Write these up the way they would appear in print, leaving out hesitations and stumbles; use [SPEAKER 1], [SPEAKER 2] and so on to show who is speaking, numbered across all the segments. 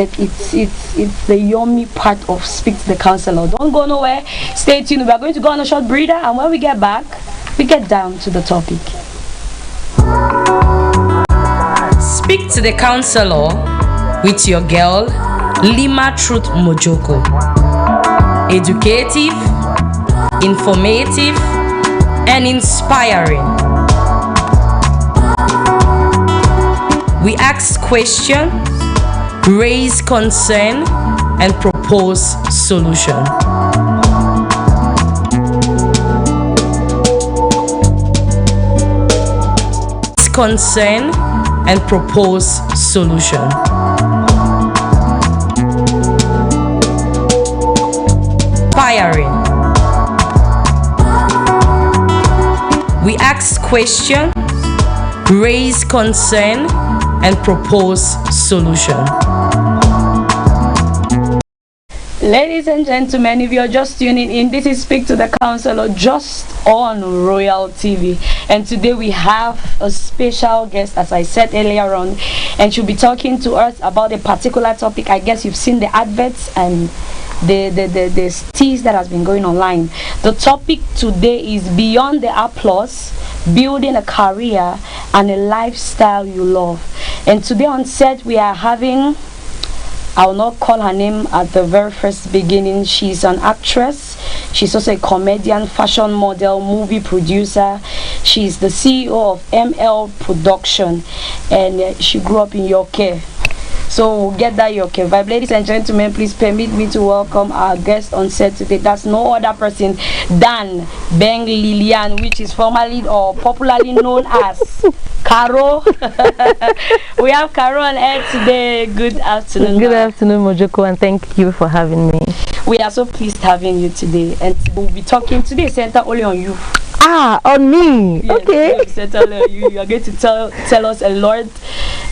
[SPEAKER 1] but it's the yummy part of Speak to the Counselor. Don't go nowhere. Stay tuned. We are going to go on a short breather, and when we get back, we get down to the topic.
[SPEAKER 2] Speak to the Counselor with your girl, Lima Truth Mojoko. Educative, informative, and inspiring. We ask questions, raise concern, and propose solution. Concern and propose solution. Inspiring. We ask questions, raise concern, and propose solution.
[SPEAKER 1] Ladies and gentlemen, if you're just tuning in, this is Speak to the Counselor just on Royal TV. And today we have a special guest, as I said earlier on, and she'll be talking to us about a particular topic. I guess you've seen the adverts and the tease that has been going online. The topic today is Beyond the Applause, Building a Career and a Lifestyle You Love. And today on set we are having, I will not call her name at the very first beginning. She's an actress. She's also a comedian, fashion model, movie producer. She's the CEO of ML Production, and she grew up in Yoke. So we'll get that Yoke vibe. Ladies and gentlemen, please permit me to welcome our guest on set today. That's no other person than Beng Lilian, which is formerly or popularly known as Caro. We have Caro on air today. Good afternoon.
[SPEAKER 3] Good afternoon, Mojoko, and thank you for having me.
[SPEAKER 1] We are so pleased having you today, and we'll be talking today center only on you.
[SPEAKER 3] Ah, on me.
[SPEAKER 1] Yes,
[SPEAKER 3] okay.
[SPEAKER 1] Center on you. You are going to tell us a lot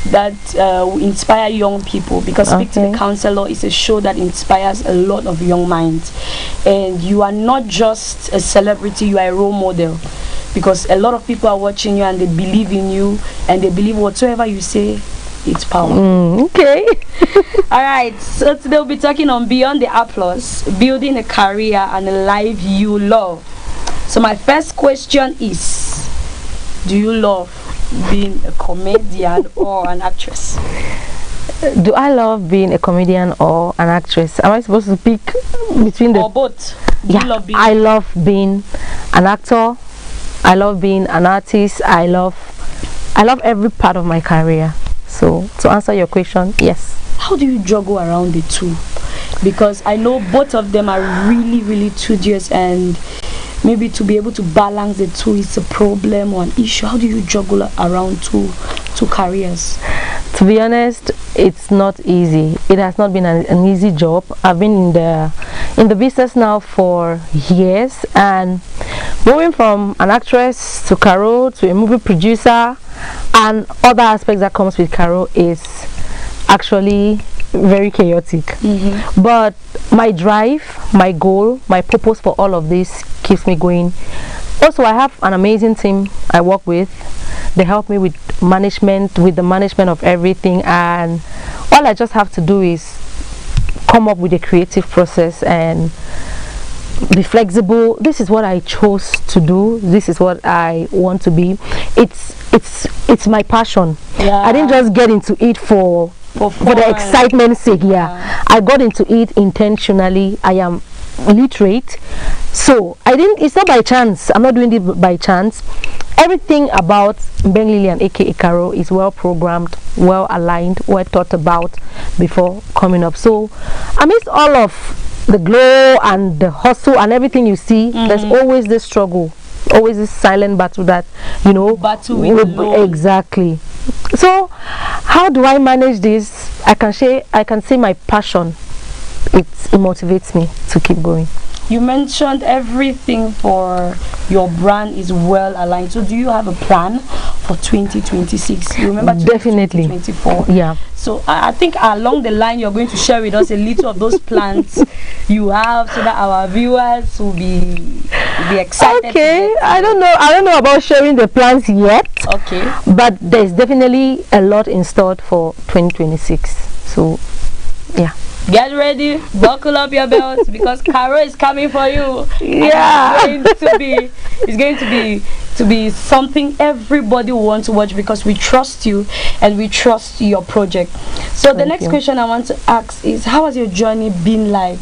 [SPEAKER 1] that will inspire young people, because Speak to the Counselor is a show that inspires a lot of young minds. And you are not just a celebrity, you are a role model, because a lot of people are watching you and they believe in you, and they believe whatsoever you say, it's power.
[SPEAKER 3] Okay.
[SPEAKER 1] All right, so today we'll be talking on Beyond the Applause, Building a Career and a Life You Love. So my first question is, do you love being a comedian or an actress?
[SPEAKER 3] Do I love being a comedian or an actress? Am I supposed to pick between the...
[SPEAKER 1] Or both?
[SPEAKER 3] Yeah, I love being an actor. I love being an artist. I love every part of my career. So to answer your question, yes.
[SPEAKER 1] How do you juggle around the two? Because I know both of them are really, really tedious, and maybe to be able to balance the two is a problem or an issue. How do you juggle around two careers?
[SPEAKER 3] To be honest, it's not easy. It has not been an easy job. I've been in the business now for years, and moving from an actress to Caro to a movie producer and other aspects that comes with Caro is actually very chaotic. But my drive, my goal, my purpose for all of this keeps me going. Also, I have an amazing team I work with. They help me with the management of everything, and all I just have to do is come up with a creative process and be flexible. This is what I chose to do. This is what I want to be. It's my passion.
[SPEAKER 1] Yeah.
[SPEAKER 3] I didn't just get into it for the excitement's sake. Yeah, I got into it intentionally. I am literate, so it's not by chance. I'm not doing it by chance. Everything about Beng Lilian aka Caro is well programmed, well aligned, well thought about before coming up. So amidst all of the glow and the hustle and everything you see, there's always this struggle, always this silent battle that
[SPEAKER 1] battle with
[SPEAKER 3] exactly. So how do I manage this? I can say my passion, it motivates me to keep going.
[SPEAKER 1] You mentioned everything for your brand is well aligned. So do you have a plan for 2026? You remember
[SPEAKER 3] definitely
[SPEAKER 1] 2024?
[SPEAKER 3] Yeah.
[SPEAKER 1] So I think along the line you're going to share with us a little of those plans you have, so that our viewers will be excited.
[SPEAKER 3] Okay. I don't know about sharing the plans yet.
[SPEAKER 1] Okay.
[SPEAKER 3] But there's definitely a lot in store for 2026. So yeah.
[SPEAKER 1] Get ready, buckle up your belts because Caro is coming for you.
[SPEAKER 3] Yeah.
[SPEAKER 1] And it's going to be something everybody wants to watch because we trust you and we trust your project. So the next question I want to ask is, how has your journey been like?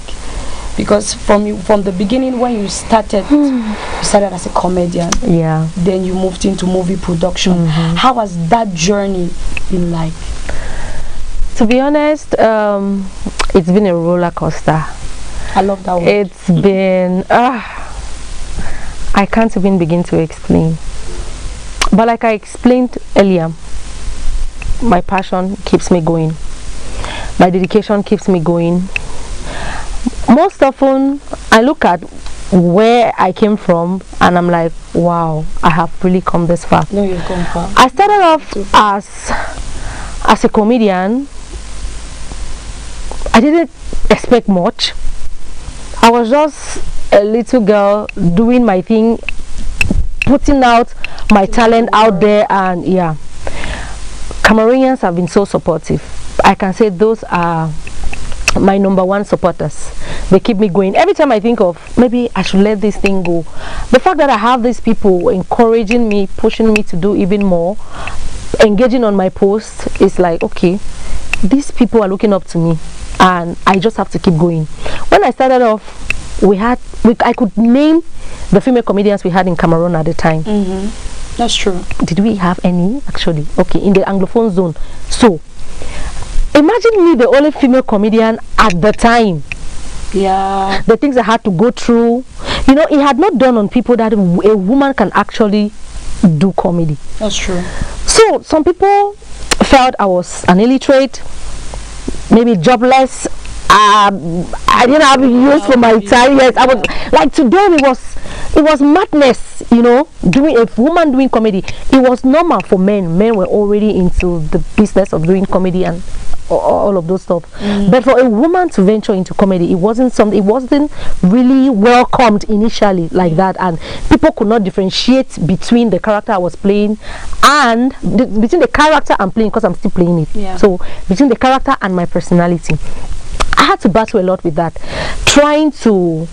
[SPEAKER 1] Because from the beginning when you started as a comedian.
[SPEAKER 3] Yeah.
[SPEAKER 1] Then you moved into movie production. How has that journey been like?
[SPEAKER 3] To be honest, it's been a roller coaster.
[SPEAKER 1] I love that word.
[SPEAKER 3] It's been, I can't even begin to explain. But like I explained earlier, my passion keeps me going. My dedication keeps me going. Most often, I look at where I came from and I'm like, wow, I have really come this far.
[SPEAKER 1] No, you've gone far.
[SPEAKER 3] I started off as a comedian. I didn't expect much. I was just a little girl doing my thing, putting out my talent out there, and yeah, Cameroonians have been so supportive. I can say those are my number one supporters. They keep me going. Every time I think of maybe I should let this thing go, the fact that I have these people encouraging me, pushing me to do even more, engaging on my post, is like, okay, these people are looking up to me and I just have to keep going. When I started off, I could name the female comedians we had in Cameroon at the time.
[SPEAKER 1] That's true.
[SPEAKER 3] Did we have any actually? Okay, in the Anglophone zone. So imagine me, the only female comedian at the time.
[SPEAKER 1] Yeah.
[SPEAKER 3] The things I had to go through, you know, it had not dawned on people that a woman can actually do comedy.
[SPEAKER 1] That's true.
[SPEAKER 3] So some people felt I was an illiterate, maybe jobless. I didn't have use for my time. Yes, I was like, to them it was madness, you know, doing a woman doing comedy. It was normal for men. Men were already into the business of doing comedy and all of those stuff. But for a woman to venture into comedy, it wasn't really welcomed initially like that, and people could not differentiate between the character I was playing and between the character I'm playing, because I'm still playing it.
[SPEAKER 1] Yeah.
[SPEAKER 3] So between the character and my personality, I had to battle a lot with that, trying to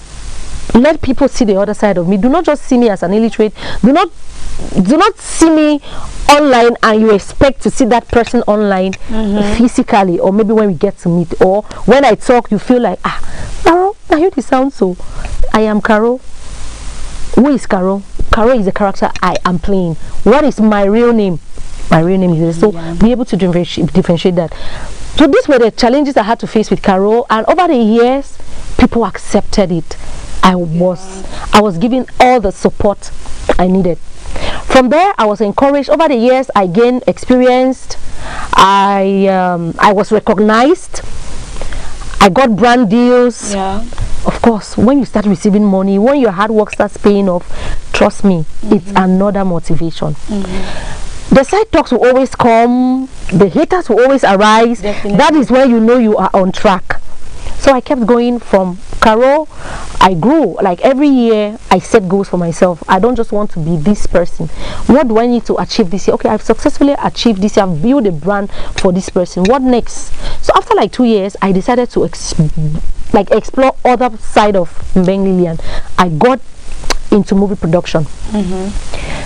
[SPEAKER 3] let people see the other side of me. Do not just see me as an illiterate. Do not see me online and you expect to see that person online physically, or maybe when we get to meet, or when I talk you feel like, Caro, I hear the sound. So I am Caro. Who is Caro? Caro is the character I am playing. What is my real name? My real name is this. So be able to differentiate that. So these were the challenges I had to face with Caro, and over the years people accepted it. I was given all the support I needed. From there, I was encouraged. Over the years, I gained experience. I was recognized. I got brand deals.
[SPEAKER 1] Yeah.
[SPEAKER 3] Of course, when you start receiving money, when your hard work starts paying off, trust me, it's another motivation. The side talks will always come. The haters will always arise.
[SPEAKER 1] Definitely.
[SPEAKER 3] That is where you know you are on track. So I kept going from Caro. I grew. Like every year, I set goals for myself. I don't just want to be this person. What do I need to achieve this year? Okay, I've successfully achieved this year. I've built a brand for this person. What next? So after like 2 years, I decided to explore other side of Mbeng Lillian. I got into movie production.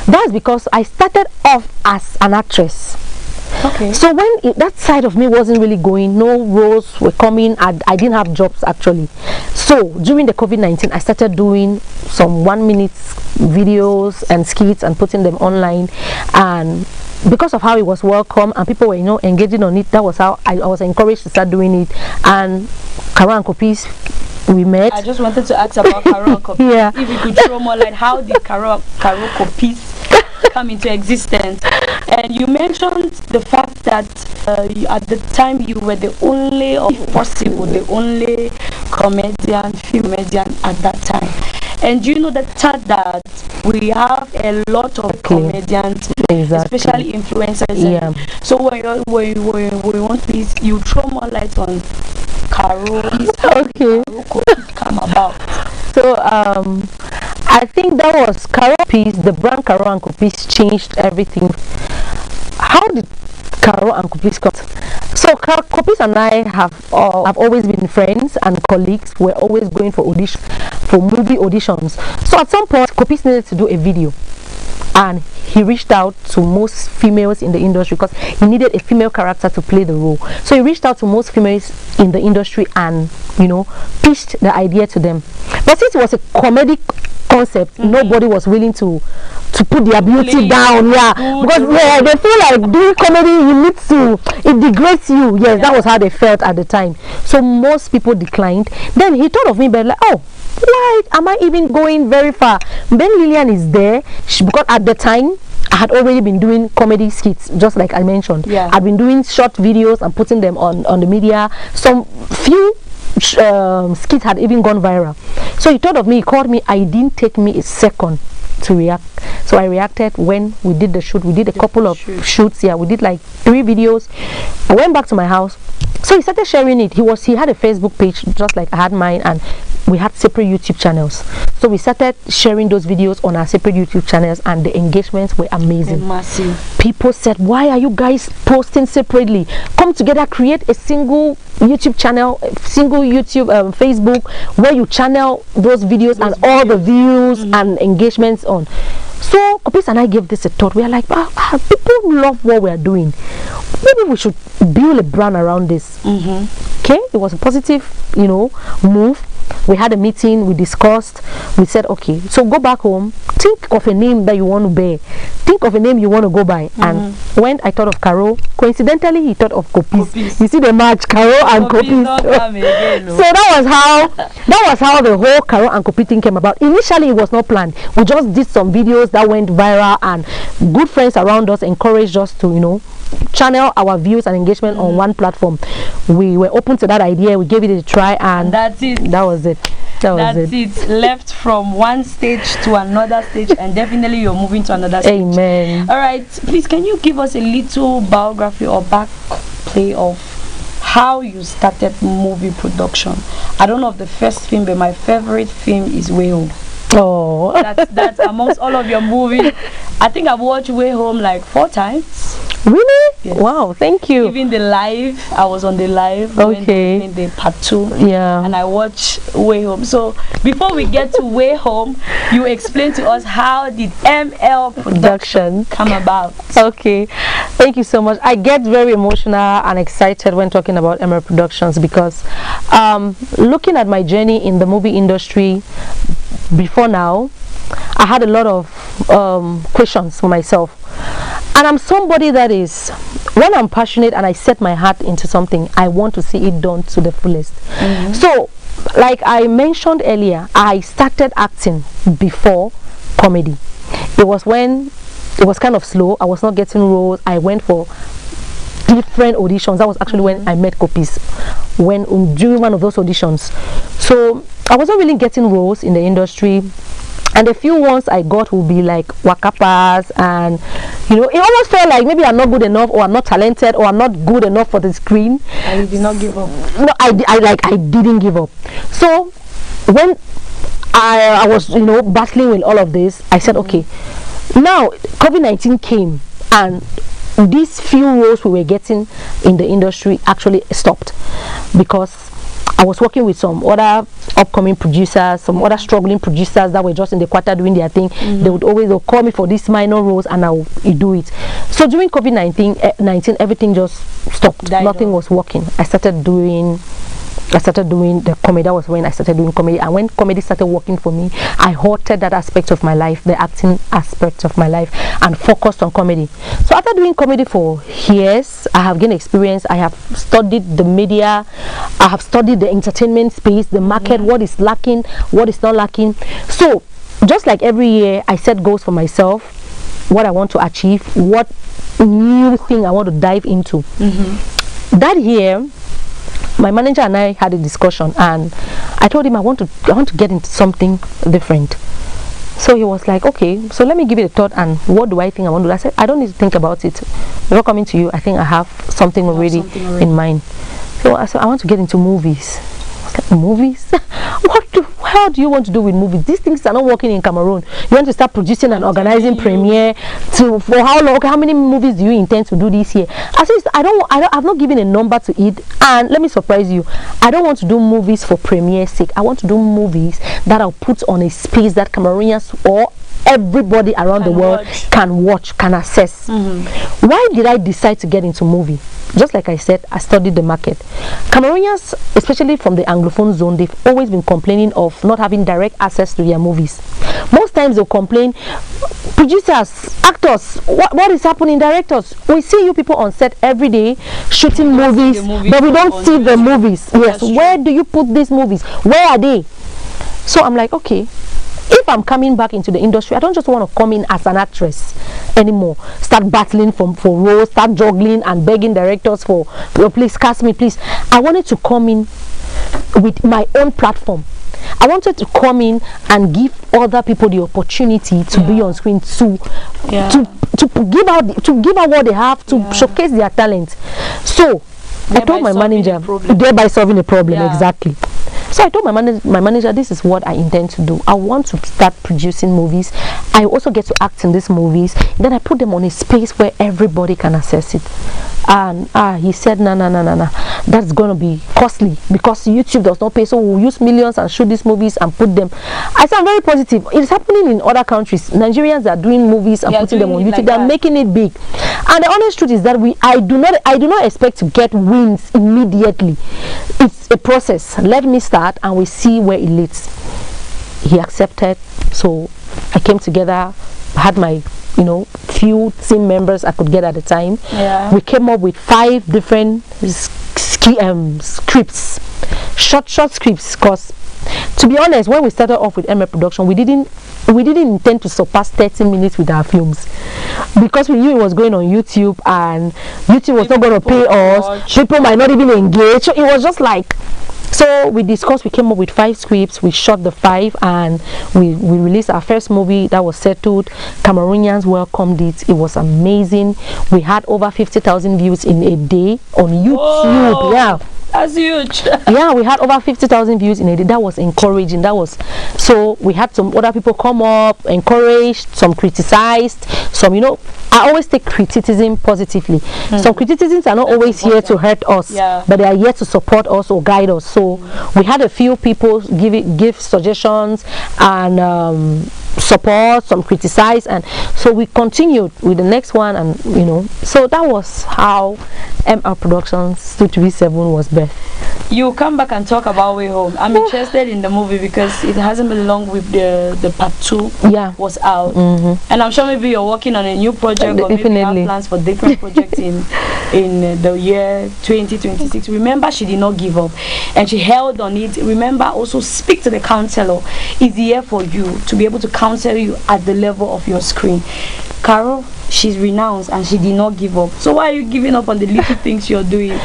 [SPEAKER 3] That's because I started off as an actress.
[SPEAKER 1] Okay.
[SPEAKER 3] So when that side of me wasn't really going, no roles were coming, I didn't have jobs actually. So during the COVID-19, I started doing some 1-minute videos and skits and putting them online, and because of how it was welcome and people were, you know, engaging on it, that was how I was encouraged to start doing it. And Caro and Copies, we met.
[SPEAKER 1] I just wanted to ask about Caro and Copies.
[SPEAKER 3] Yeah.
[SPEAKER 1] If you could throw more light, how did Caro Copies come into existence? And you mentioned the fact that at the time you were the only, or if possible, the only female comedian at that time. And you know that we have a lot of comedians, especially influencers.
[SPEAKER 3] Yeah.
[SPEAKER 1] So when you want to, you throw more light on Caro.
[SPEAKER 3] Okay.
[SPEAKER 1] Caro Copies come about.
[SPEAKER 3] So I think that was Caro Copies. The brand Caro and Copies changed everything. How did Caro and Copies come? So Copies and I have always been friends and colleagues. We're always going for movie auditions. So at some point, Copies needed to do a video, and he reached out to most females in the industry because he needed a female character to play the role. So he reached out to most females in the industry and, you know, pitched the idea to them. But since it was a comedy concept, nobody was willing to put their beauty down. Yeah, because they feel like doing comedy, you need to, it degrades you. Yes, that was how they felt at the time. So most people declined. Then he thought of me, but like, oh, why am I even going very far? Ben Lillian is there because at the time I had already been doing comedy skits, just like I mentioned. Yeah, I'd been doing short videos and putting them on the media. Some few skits had even gone viral. So he thought of me, he called me. I didn't take me a second to react. So I reacted when we did the shoot. We did a couple of shoots. Yeah, we did like 3 videos. I went back to my house. So he started sharing it. He had a Facebook page just like I had mine, and we had separate YouTube channels. So we started sharing those videos on our separate YouTube channels, and the engagements were amazing. Massive. People said, why are you guys posting separately? Come together, create a single YouTube channel, single YouTube Facebook, where you channel those videos and all the views and engagements on. So Copies and I gave this a thought. We are like, people love what we are doing. Maybe we should build a brand around this. Okay, it was a positive, you know, move. We had a meeting, we discussed, we said, okay, so go back home, think of a name that you want to bear, think of a name you want to go by. And when I thought of Caro, coincidentally he thought of Copies. You see the match, Caro and Copies. So that was how the whole Caro and Copies thing came about. Initially it was not planned. We just did some videos that went viral, and good friends around us encouraged us to, you know, channel our views and engagement on one platform. We were open to that idea. We gave it a try, and that's it. That was it. That's it. Left from one stage to another stage, and definitely you're moving to another stage. Amen. All right, please, can you give us a little biography or back play of how you started movie production? I don't know of the first film, but my favorite film is Way Home. Oh, that's amongst all of your movies. I think I've watched Way Home like 4 times. Really? Yes. Wow, thank you. Even the live, I was on the live. Okay. In the part 2. Yeah. And I watched Way Home. So before we get to Way Home, you explain to us, how did ML production come about? Okay. Thank you so much. I get very emotional and excited when talking about ML Productions, because looking at my journey in the movie industry before now, I had a lot of questions for myself. And I'm somebody that is, when I'm passionate and I set my heart into something, I want to see it done to the fullest. So, like I mentioned earlier, I started acting before comedy. It was when it was kind of slow. I was not getting roles. I went for different auditions. That was actually when I met Copies, during one of those auditions. So I wasn't really getting roles in the industry, and the few ones I got would be like wakapas, and you know, it almost felt like maybe I'm not good enough, or I'm not talented, or I'm not good enough for the screen. And you did not give up? No, I didn't give up. So when I was, you know, battling with all of this, I said, okay, now COVID-19 came, and these few roles we were getting in the industry actually stopped, because I was working with some other upcoming producers, some other struggling producers that were just in the quarter doing their thing. They would always call me for these minor roles, and I would do it. So during COVID-19, everything just stopped. Nothing was working. I started doing the comedy. That was when I started doing comedy, and when comedy started working for me, I halted that aspect of my life, the acting aspect of my life, and focused on comedy. So after doing comedy for years, I have gained experience. I have studied the media, I have studied the entertainment space, the market, what is lacking, what is not lacking. So just like every year, I set goals for myself, what I want to achieve, what new thing I want to dive into. That year, my manager and I had a discussion, and I told him I want to get into something different. So he was like, okay, so let me give it a thought, and what do I think I want to do? I said, I don't need to think about it. Before coming to you, I think I have something already in mind. So I said, I want to get into movies. I was like, movies? Where hell do you want to do with movies? These things are not working in Cameroon. You want to start producing and organizing premiere for how long? Okay, how many movies do you intend to do this year? I've not given a number to it, and let me surprise you. I don't want to do movies for premiere sake. I want to do movies that I'll put on a space that Cameroonians or everybody around the world can watch, can access. Why did I decide to get into movie? Just like I said, I studied the market. Cameroonians, especially from the Anglophone zone, they've always been complaining of not having direct access to their movies. Most times they'll complain, producers, actors, what is happening, directors? We see you people on set every day shooting movies, but we don't see the movies. Yes, where do you put these movies? Where are they? So I'm like, okay, if I'm coming back into the industry, I don't just want to come in as an actress anymore, start battling for roles, start juggling and begging directors for please cast me, please. I wanted to come in with my own platform. I wanted to come in and give other people the opportunity to be on screen, to give out what they have, to showcase their talent. So I told my manager, thereby solving a problem, exactly. So I told my manager, this is what I intend to do. I want to start producing movies. I also get to act in these movies. Then I put them on a space where everybody can access it. And he said, no, that's going to be costly because YouTube does not pay. So we'll use millions and shoot these movies and put them. I said, I'm very positive. It's happening in other countries. Nigerians are doing movies and putting them on YouTube. Like they're making it big. And the honest truth is that I do not expect to get wins immediately. It's a process. Let me start and we see where it leads. He accepted. So I came together, had my few team members I could get at the time. We came up with 5 different scripts, short scripts, because to be honest, when we started off with ML production, we didn't intend to surpass 30 minutes with our films because we knew it was going on YouTube and YouTube was not going to pay us. People might not even engage. So it was just like, so we discussed, we came up with 5 scripts, we shot the 5 and we released our first movie. That was settled. Cameroonians welcomed it. It was amazing. We had over 50,000 views in a day on YouTube. Whoa, yeah,
[SPEAKER 1] that's huge.
[SPEAKER 3] Yeah, we had over 50,000 views in a day. That was encouraging. So we had some other people come up, encouraged, some criticized, some I always take criticism positively. Some criticisms are not always here to hurt us, but they are here to support us or guide us. So we had a few people give suggestions and support, some criticize, and so we continued with the next one, and so that was how ML Productions 237 was birthed.
[SPEAKER 1] You come back and talk about Way Home. I'm interested in the movie because it hasn't been long with the part 2 was out, and I'm sure maybe you're working on a new project or maybe you have plans for different projects in the year 2026. Remember, she did not give up and she held on it. Remember, also Speak to the Counselor is here for you to be able to counsel you at the level of your screen. Caro, she's renounced and she did not give up. So why are you giving up on the little things you're doing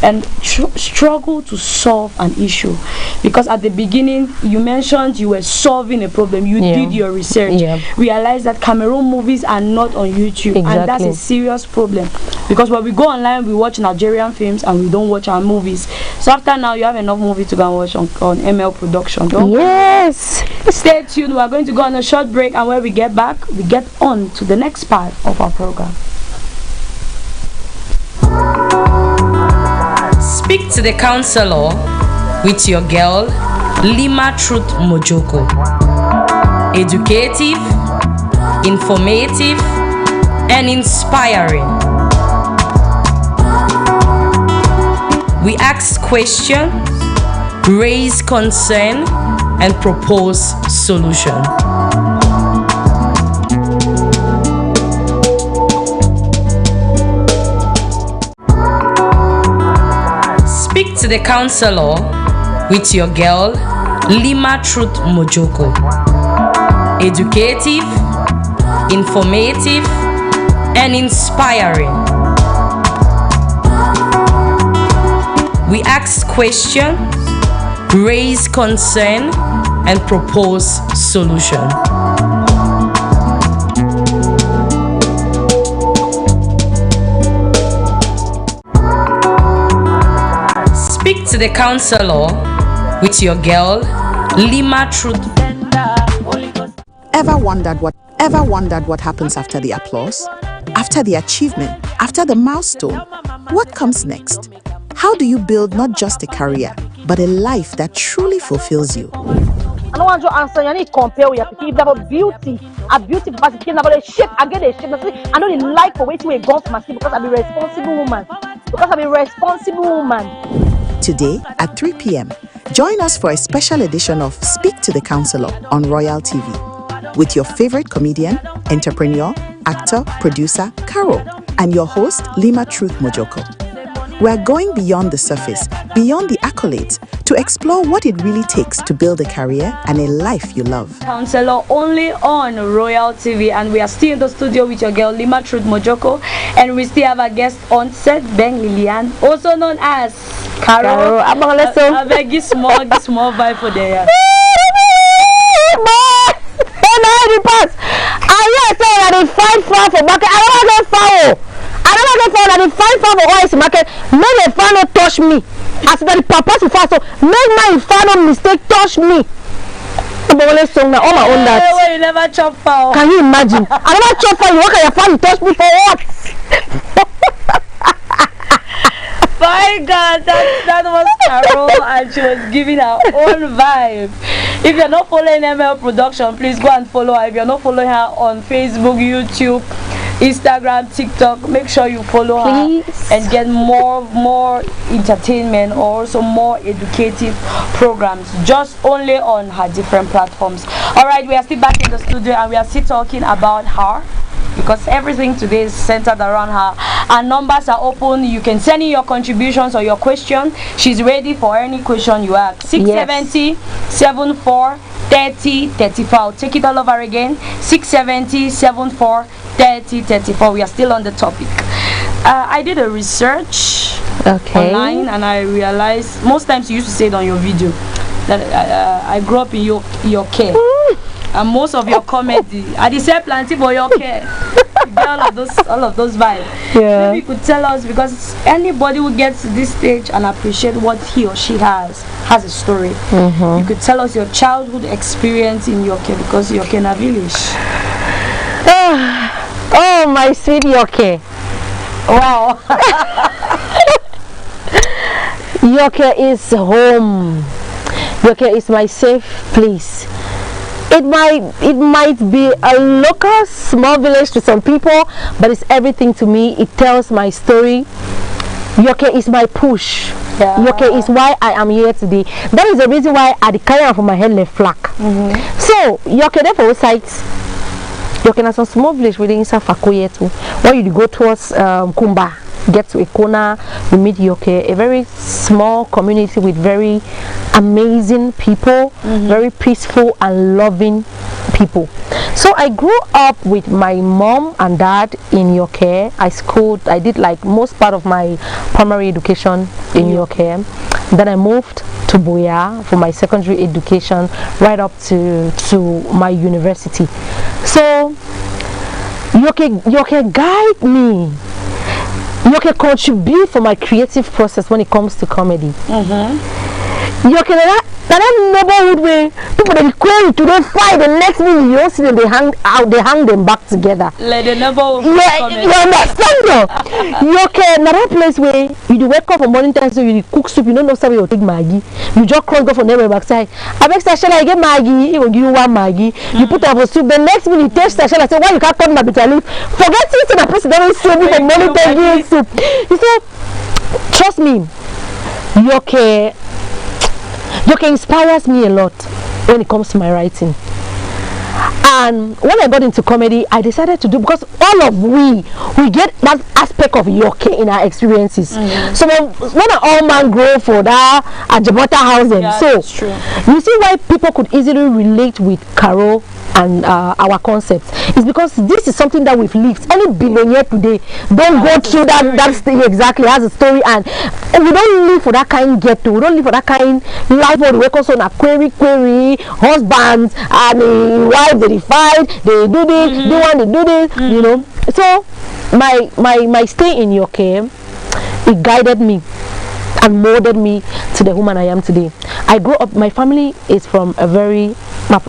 [SPEAKER 1] and struggle to solve an issue? Because at the beginning you mentioned you were solving a problem. You did your research, realized that Cameroon movies are not on YouTube, and that's a serious problem because when we go online we watch Nigerian films and we don't watch our movies. So after now you have enough movies to go and watch on ML Production. Stay tuned. We are going to go on a short break, and when we get back we get on to the next part of our program.
[SPEAKER 2] Speak to the Counselor with your girl Lima Truth Mojoko. Educative, informative, and inspiring. We ask questions, raise concern, and propose solution. Speak to the Counselor with your girl Lima Truth Mojoko. Educative, informative, and inspiring. We ask questions, raise concern, and propose solution. Speak to the Counselor with your girl Lima Truth.
[SPEAKER 4] Ever wondered what happens after the applause? After the achievement? After the milestone? What comes next? How do you build not just a career, but a life that truly fulfills you?
[SPEAKER 3] I don't want to answer. You need to compare with your people. If they have a beauty capacity, about a shape, I get a shape. I know the like for waiting with God for my skin because I'm a responsible woman.
[SPEAKER 4] Today at 3 p.m., join us for a special edition of Speak to the Counsellor on Royal TV with your favorite comedian, entrepreneur, actor, producer, Caro, and your host, Lima Truth Mojoko. We're going beyond the surface, beyond the accolades, to explore what it really takes to build a career and a life you love.
[SPEAKER 1] Counsellor only on Royal TV, and we are still in the studio with your girl Lima Truth Mojoko, and we still have a guest on set, Ben Lillian, also known as Caro. I beg you small vibe for there.
[SPEAKER 3] I fight for market. I don't get foul. I fight for oil market. Make the fan not touch me. As the purpose to fast, so make my fan no mistake touch me. I'm always song now. All my own that.
[SPEAKER 1] You never chop foul.
[SPEAKER 3] Can you imagine? I never chop foul. You work at your fan, you touch me for what?
[SPEAKER 1] My God, that was Caro, and she was giving her own vibe. If you're not following ML Production, please go and follow her. If you're not following her on Facebook, YouTube, Instagram, TikTok, make sure you follow her and get more entertainment or also more educative programs just only on her different platforms. Alright, we are still back in the studio and we are still talking about her, because everything today is centered around her. Our numbers are open. You can send in your contributions or your question. She's ready for any question you ask. 670 74 30 34. I'll take it all over again. 670 74 30 34. We are still on the topic. I did a research online, and I realized most times you used to say it on your video that I grew up in your care. And most of your comedy, I did say plenty for your care. All of those vibes. Yeah. Maybe you could tell us, because anybody who gets to this stage and appreciate what he or she has a story. You could tell us your childhood experience in Yoke, because Yoke in a village.
[SPEAKER 3] Oh, my sweet Yoke. Wow. Yoke is home. Yoke is my safe place. It might be a local small village to some people, but it's everything to me. It tells my story. Yoke is my push. Yoke is why I am here today. That is the reason why I carry from my head left flack. So Yoke, therefore, sites. Yoke is a small village within Safakoye too. When you go towards Kumba, get to a corner, you meet Yoke, a very small community with very amazing people, very peaceful and loving people. So I grew up with my mom and dad in Yoke. I did like most part of my primary education in Yoke. Then I moved to Boya for my secondary education, right up to my university. So Yoke guide me. Yoke contribute for my creative process when it comes to comedy. Yoke that neighborhood way people they query to they fight, the next minute you don't see them, they hang them back together.
[SPEAKER 1] Like they never
[SPEAKER 3] you understand though? Yoke another place where you do wake up for morning time, so you cook soup, you don't know somebody will take Maggie. You just cross go from neighbor backside. I beg shall I get Maggie? He will give you one Maggie. You put up a soup, the next minute you taste shall I say, why you can't come my bitter leaf? Forget sitting the person that will save me for morning time giving soup. You say, trust me, Yoke inspires me a lot when it comes to my writing. And when I got into comedy, I decided to do, because all of we get that aspect of Yoke in our experiences. So when an old man grow for that Ajabota housing, so you see why people could easily relate with Caro and our concepts. It's because this is something that we've lived. Any billionaire today don't go through that thing exactly, has a story, and we don't live for that kind ghetto. We don't live for that kind life where we wake up on a query, husbands and wife, they fight, they do this, they want to do this, you know. So my stay in Yoke, it guided me and molded me to the woman I am today. I grew up, my family is from a very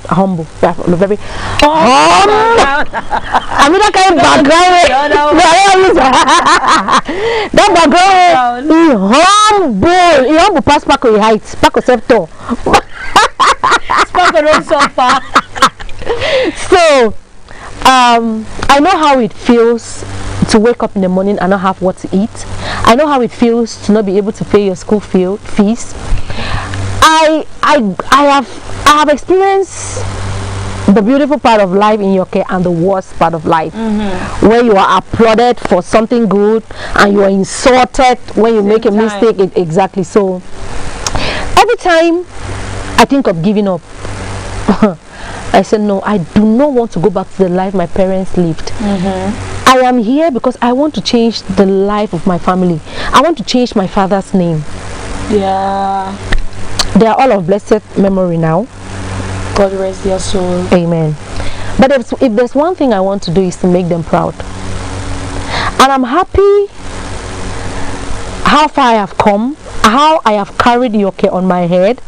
[SPEAKER 3] humble, very humble. I mean that kind of background. That background is humble. You humble pass back on your height, back on self tall. So I know how it feels to wake up in the morning and not have what to eat. I know how it feels to not be able to pay your school fees. I have experienced the beautiful part of life in your care and the worst part of life, where you are applauded for something good and you are insulted when you make a mistake. Exactly. So every time I think of giving up, I said no, I do not want to go back to the life my parents lived. I am here because I want to change the life of my family. I want to change my father's name.
[SPEAKER 1] Yeah.
[SPEAKER 3] They are all of blessed memory now.
[SPEAKER 1] God rest their soul.
[SPEAKER 3] Amen. But if there's one thing I want to do is to make them proud. And I'm happy how far I have come, how I have carried Yoke on my head.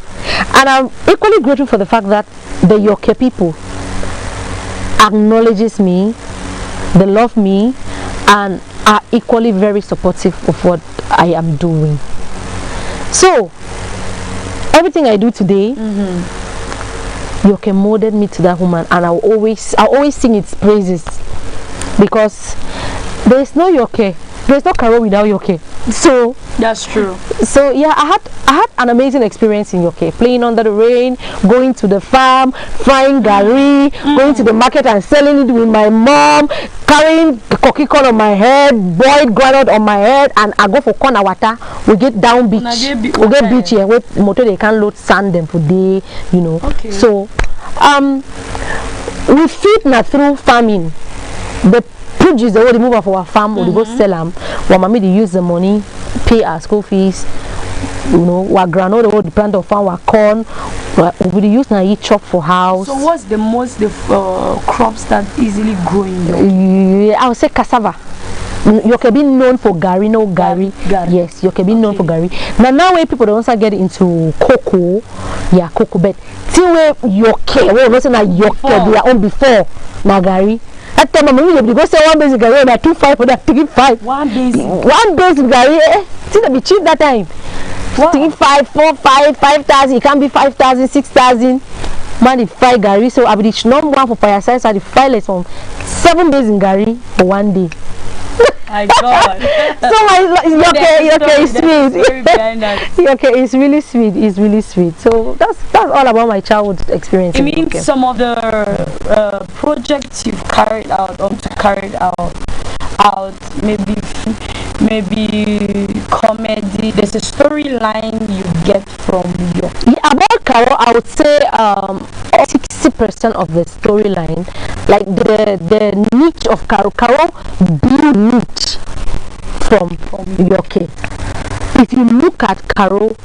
[SPEAKER 3] And I'm equally grateful for the fact that the Yoke people acknowledges me, they love me, and are equally very supportive of what I am doing. So everything I do today, Yoke molded me to that woman, and I'll always sing its praises, because there is no Yoke, there is no Caro without Yoke. So
[SPEAKER 1] that's true.
[SPEAKER 3] So yeah, I had an amazing experience in Yoke, playing under the rain, going to the farm, frying gari, going to the market and selling it with my mom, carrying cocky corn on my head, boiled groundnut on my head, and I go for corn water. We get down beach, we get beach here where motor they can load sand them for day, you know.
[SPEAKER 1] Okay.
[SPEAKER 3] So we feed na through farming. The produce they move off our farm, we go sell them. While mommy they use the money, pay our school fees. You know, our granola, the plant of farm, our corn, we use na eat chop for house.
[SPEAKER 1] So what's the most crops that easily grow in your?
[SPEAKER 3] I would say cassava. You can be known for gari, no gari. Yes, you can be known for gari. Now when people don't also get into cocoa, yeah, cocoa, but till where Yoke, we also na Yoke their own before na gari. That time I'm going to go say one basic gari na 2.5 for that 3.5. One basic gari, still be cheap that time. 3.5, 4.5, 5,000. It can be 5,000, 6,000. Man, the 5 gari. So I be the number one for fire size. So the 5 less from 7 days in gari for one day.
[SPEAKER 1] My God.
[SPEAKER 3] So Yoke is sweet. Yoke is really sweet. It's really sweet. So that's all about my childhood experience.
[SPEAKER 1] It means some of the projects you've carried out, maybe comedy. There's a storyline you get from Yoke.
[SPEAKER 3] Yeah, about Caro, I would say 60% of the storyline, like the niche of Caro build niche from Yoke. If you look at Caro,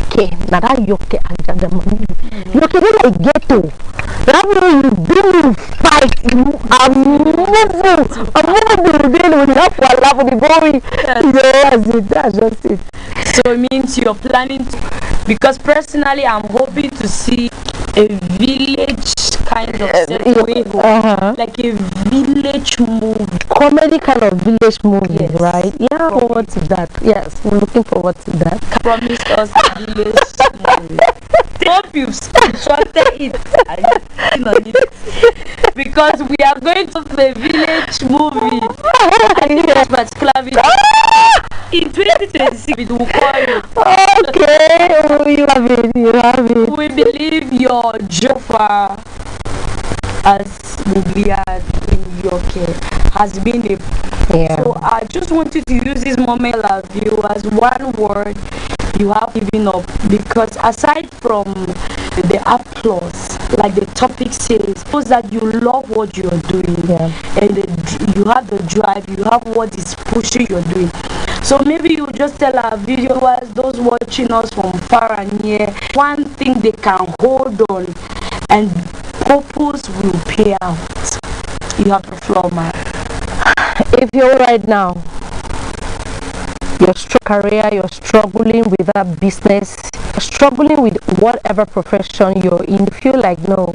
[SPEAKER 3] okay, now that Yoke and Jadamani, Yoke is like ghetto. That way you do fight, I'm moving when you have to laugh with the boy. That's just it.
[SPEAKER 1] So it means you're planning to, because personally I'm hoping to see a village kind of like a village movie,
[SPEAKER 3] comedy kind of village movie, yes. Right? Yeah, forward to that. Yes, we're looking forward to that.
[SPEAKER 1] Promise us a village movie. Hope you've constructed it because we are going to the village movie. I think that particular video in 2026 we will call you.
[SPEAKER 3] Okay, you have it.
[SPEAKER 1] We believe your Joffa as Mugliad in Yoke has been a So I just wanted to use this moment of you as one word you have given up, because aside from the applause, like the topic says, shows that you love what you're doing, and you have the drive, you have what is pushing you're doing. So maybe you just tell our viewers, those watching us from far and near, one thing they can hold on and purpose will pay out. You have the floor, man.
[SPEAKER 3] If you're right now your career, you're struggling with that business, you're struggling with whatever profession you're in, you feel like no,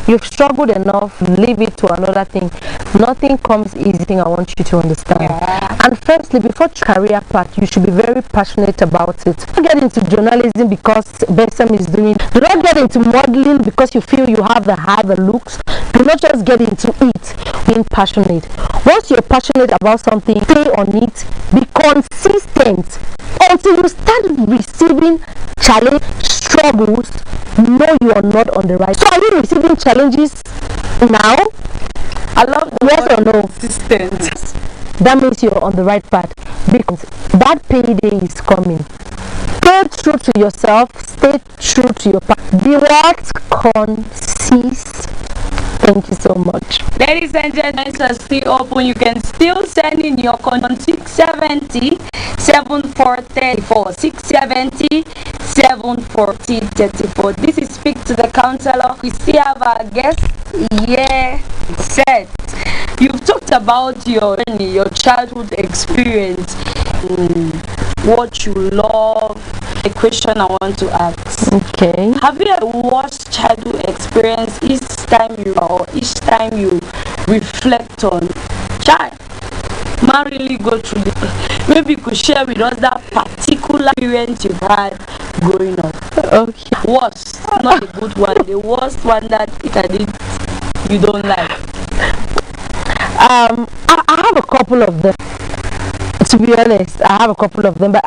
[SPEAKER 3] you've struggled enough, leave it to another thing. Nothing comes easy, thing I want you to understand.
[SPEAKER 1] Yeah.
[SPEAKER 3] And firstly, before career path, you should be very passionate about it. Don't get into journalism because Besem is doing. Do not get into modeling because you feel you have the looks. Do not just get into it being passionate. Once you're passionate about something, stay on it, be consistent until you start receiving challenge, struggles. No, you are not on the right. So are you receiving challenges now?
[SPEAKER 1] I love the
[SPEAKER 3] yes or no?
[SPEAKER 1] Consistent.
[SPEAKER 3] That means you're on the right path, because that payday is coming. Stay true to yourself, stay true to your path. Be what? Consist. Thank you so much.
[SPEAKER 1] Ladies and gentlemen, are still open. You can still send in your content 670 7434 670 74034. This is Speak to the Counselor. We still have our guest here set. You've talked about your childhood experience, what you love. A question I want to ask.
[SPEAKER 3] Okay.
[SPEAKER 1] Have you ever worst childhood experience each time you reflect on child? Man really go through it. Maybe you could share with us that particular experience you've had growing up.
[SPEAKER 3] Okay.
[SPEAKER 1] Worst, not the good one, the worst one that you don't like.
[SPEAKER 3] I have a couple of them. To be honest, I have a couple of them, but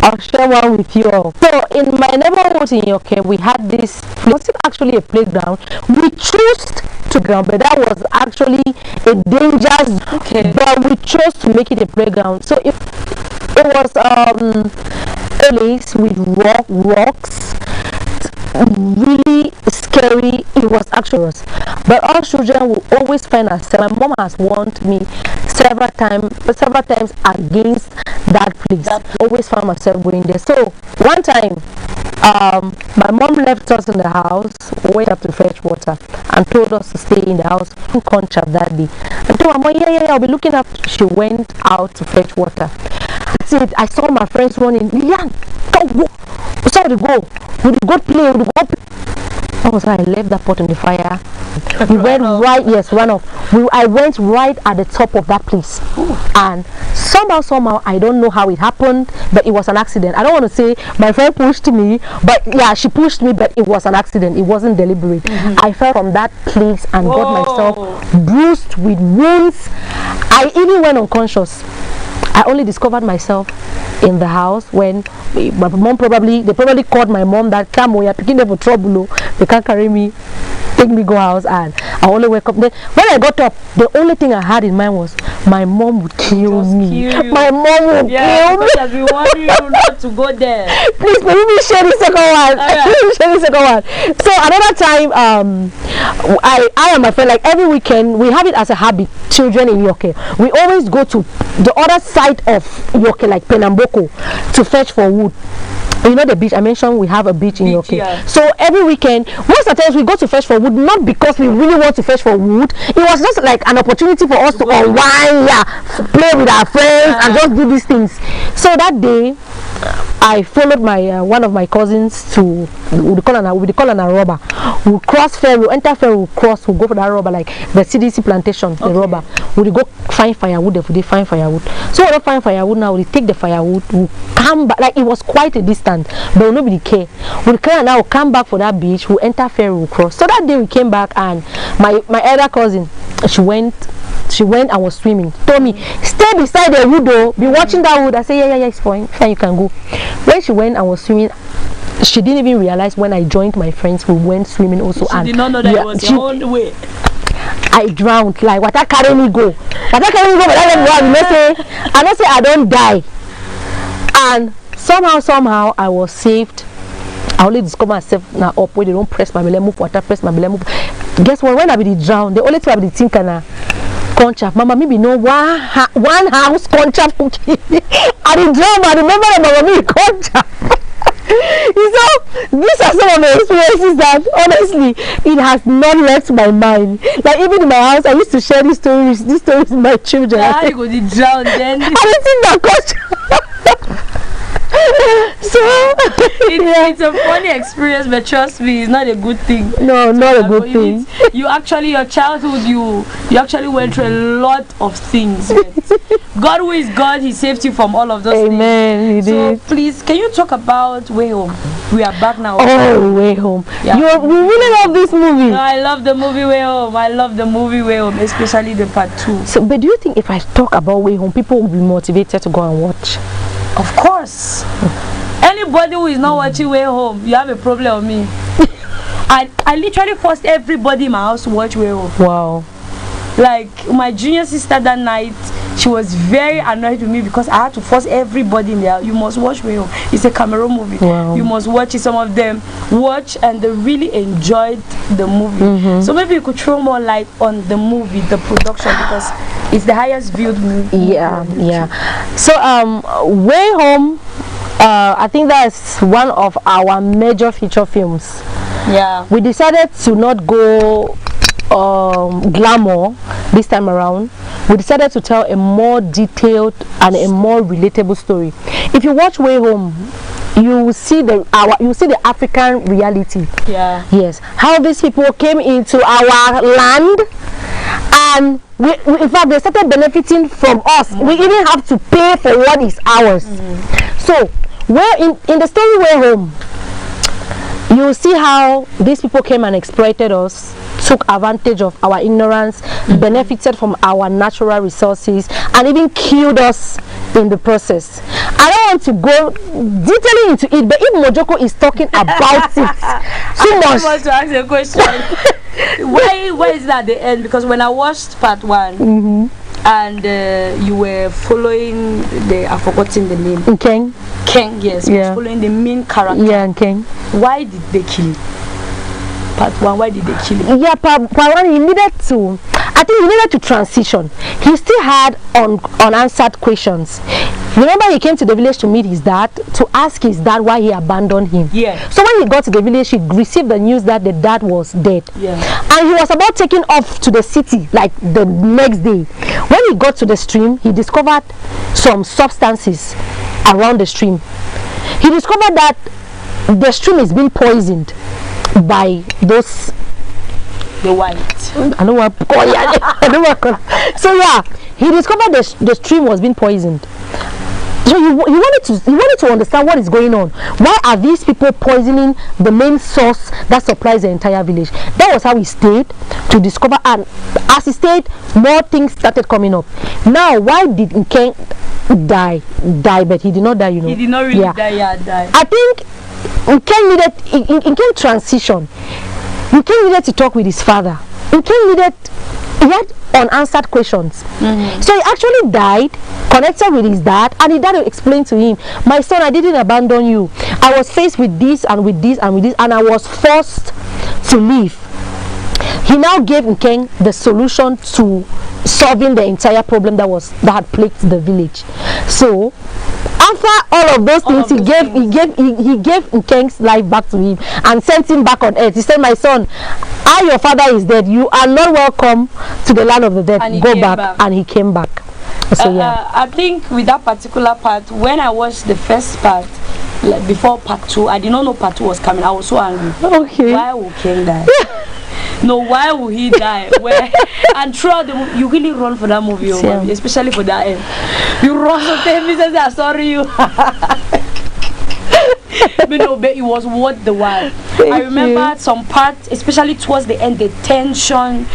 [SPEAKER 3] I'll share one with you all. So in my neighborhood in Yoke, we had this, it wasn't actually a playground. We chose to ground, but that was actually a dangerous.
[SPEAKER 1] Okay.
[SPEAKER 3] But we chose to make it a playground. So it was a place with rocks, really scary. It was actually, but all children will always find ourselves. My mom has warned me several times against that place. Always found myself going there. So one time, my mom left us in the house, went up to fetch water, and told us to stay in the house. We couldn't chat that day. And told my mom, yeah, I'll be looking up. She went out to fetch water. That's it. I saw my friends running. Lilian, go! We saw the go. We go play. I was like, I left that pot in the fire. We went right, yes, run off. I went right at the top of that place. Ooh. And somehow, I don't know how it happened, but it was an accident. I don't want to say my friend pushed me, but yeah, she pushed me, but it was an accident. It wasn't deliberate. I fell from that place and got myself bruised with wounds. I even went unconscious. I only discovered myself in the house when my mom they probably called my mom that, come, we are picking them for trouble. They can't carry me, take me go house, and I only wake up. Then when I got up, the only thing I had in mind was my mom would kill me. My mom would kill me.
[SPEAKER 1] I've been wanting you not to go there.
[SPEAKER 3] Please, let me share the second one. Let me share the second one. So another time, I and my friend, like every weekend, we have it as a habit. Children in Yoke, we always go to the other side of Yoke, like Penamboko, to fetch for wood. You know the beach I mentioned, we have a beach in Yoke. Yeah. So every weekend, most of the times we go to fetch for wood, not because we really want to fetch for wood. It was just like an opportunity for us to unwind, play with our friends, and just do these things. So that day, I followed my one of my cousins to we call an rubber. We cross ferry, enter ferry, we cross, we go for that rubber, like the CDC plantation, the rubber. We go find firewood, we find firewood. So we don't find firewood now, we take the firewood, we come back, like it was quite a distance, but nobody care. We can now come back for that beach, we enter ferry, we cross. So that day we came back, and my elder cousin, she went and was swimming. Told me, stay beside the wood though, be watching that wood. I said, yeah, it's fine, you can go. When she went and was swimming, she didn't even realize when I joined my friends, we went swimming also.
[SPEAKER 1] She did not know that it was your own way.
[SPEAKER 3] I drowned, like, what carry me go? But I don't say I don't die. And somehow I was saved. I only discover myself now up where they don't press my belly, move water, press my belly, move. Guess what? When I be drowned, the only thing I be thinking na concha. Mama, maybe no one house concha cookie. I did drown, I remember that mama me concha. He these are some of the experiences that honestly it has not left my mind. Like even in my house, I used to share these stories with my children.
[SPEAKER 1] How you go to drown then?
[SPEAKER 3] I don't think that question. So
[SPEAKER 1] it's a funny experience, but trust me, it's not a good thing.
[SPEAKER 3] No, not a good thing.
[SPEAKER 1] You actually, your childhood, you actually went through a lot of things. God, who is God, He saved you from all of those
[SPEAKER 3] Amen,
[SPEAKER 1] things.
[SPEAKER 3] He
[SPEAKER 1] So
[SPEAKER 3] did.
[SPEAKER 1] please, can you talk about Way Home? We are back now.
[SPEAKER 3] Oh, Way Home.
[SPEAKER 1] Yeah.
[SPEAKER 3] You really love this movie.
[SPEAKER 1] I love the movie Way Home. I love the movie Way Home, especially the part 2.
[SPEAKER 3] So, but do you think if I talk about Way Home, people will be motivated to go and watch?
[SPEAKER 1] Of course. Anybody who is not watching Way Home, you have a problem with me. I literally forced everybody in my house to watch Way Home.
[SPEAKER 3] Wow.
[SPEAKER 1] Like my junior sister that night, she was very annoyed with me because I had to force everybody in there. You must watch Way Home. It's a Cameroon movie.
[SPEAKER 3] Wow.
[SPEAKER 1] You must watch it. Some of them watch and they really enjoyed the movie. So maybe you could throw more light on the movie, the production, because it's the highest viewed movie.
[SPEAKER 3] Yeah. So Way Home, I think that's one of our major feature films.
[SPEAKER 1] Yeah.
[SPEAKER 3] We decided to not go glamour this time around. We decided to tell a more detailed and a more relatable story. If you watch Way Home, you will see the African reality.
[SPEAKER 1] Yeah.
[SPEAKER 3] Yes, how these people came into our land, and in fact they started benefiting from us. We even have to pay for what is ours. So where in the story Way Home, you will see how these people came and exploited us, took advantage of our ignorance, benefited from our natural resources, and even killed us in the process. I don't want to go detailing into it, but if Mojoko is talking about it too much.
[SPEAKER 1] I want to ask you a question. why is that at the end? Because when I watched part 1, and you were following I've forgotten the name.
[SPEAKER 3] Ken,
[SPEAKER 1] yes. You were following the main character.
[SPEAKER 3] Yeah, Ken.
[SPEAKER 1] Why did they kill him? Part 1, why did they kill him?
[SPEAKER 3] Yeah, part 1, he needed to, I think he needed to transition. He still had unanswered questions. Remember, he came to the village to meet his dad, to ask his dad why he abandoned him.
[SPEAKER 1] Yeah.
[SPEAKER 3] So when he got to the village, he received the news that the dad was dead.
[SPEAKER 1] Yeah.
[SPEAKER 3] And he was about taking off to the city, like the next day. When he got to the stream, he discovered some substances around the stream. He discovered that the stream is being poisoned by those,
[SPEAKER 1] the white.
[SPEAKER 3] I don't want to call it. I don't want to call it. So yeah, he discovered the stream was being poisoned. So he wanted to understand what is going on. Why are these people poisoning the main source that supplies the entire village? That was how he stayed to discover, and as he stayed, more things started coming up. Now, why did Nken die? But he did not die, you know.
[SPEAKER 1] He did not really die.
[SPEAKER 3] I think Nken transition. Nken needed to talk with his father. He had unanswered questions. So he actually died, connected with his dad, and his dad will explain to him, my son, I didn't abandon you. I was faced with this and with this and with this, and I was forced to leave. He now gave Nken the solution to solving the entire problem that had plagued the village. So after all of those things, he gave Nken's life back to him and sent him back on earth. He said, my son, your father is dead. You are not welcome to the land of the dead. Go back. And he came back. So yeah.
[SPEAKER 1] I think with that particular part, when I watched the first part, like before part 2, I did not know part 2 was coming. I was so angry.
[SPEAKER 3] Okay.
[SPEAKER 1] Why would King die? No, why would he die? And throughout the movie, you really run for that movie, especially for that end. You run so famous, I'm sorry you. But it was worth the while. I remember some parts, especially towards the end, the tension.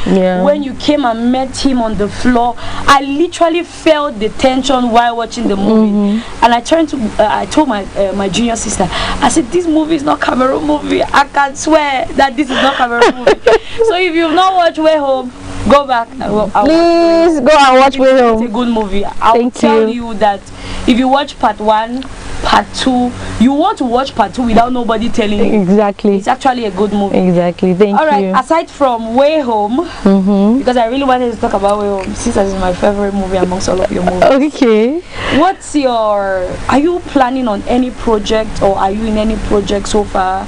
[SPEAKER 1] When you came and met him on the floor, I literally felt the tension while watching the movie. And I told my junior sister, I said, this movie is not Cameroon movie. I can swear that this is not Cameroon movie. So if you've not watched Way Home, Go back.
[SPEAKER 3] Please go and watch Way
[SPEAKER 1] It's a
[SPEAKER 3] Home.
[SPEAKER 1] good movie. I'll tell you that if you watch part 1, part 2, you want to watch part 2 without nobody telling you.
[SPEAKER 3] Exactly.
[SPEAKER 1] It's actually a good movie.
[SPEAKER 3] Exactly. Thank
[SPEAKER 1] All right.
[SPEAKER 3] you.
[SPEAKER 1] Aside from Way Home, because I really wanted to talk about Way Home, since it's my favorite movie amongst all of your movies.
[SPEAKER 3] Okay.
[SPEAKER 1] What's your? Are you planning on any project, or are you in any project so far?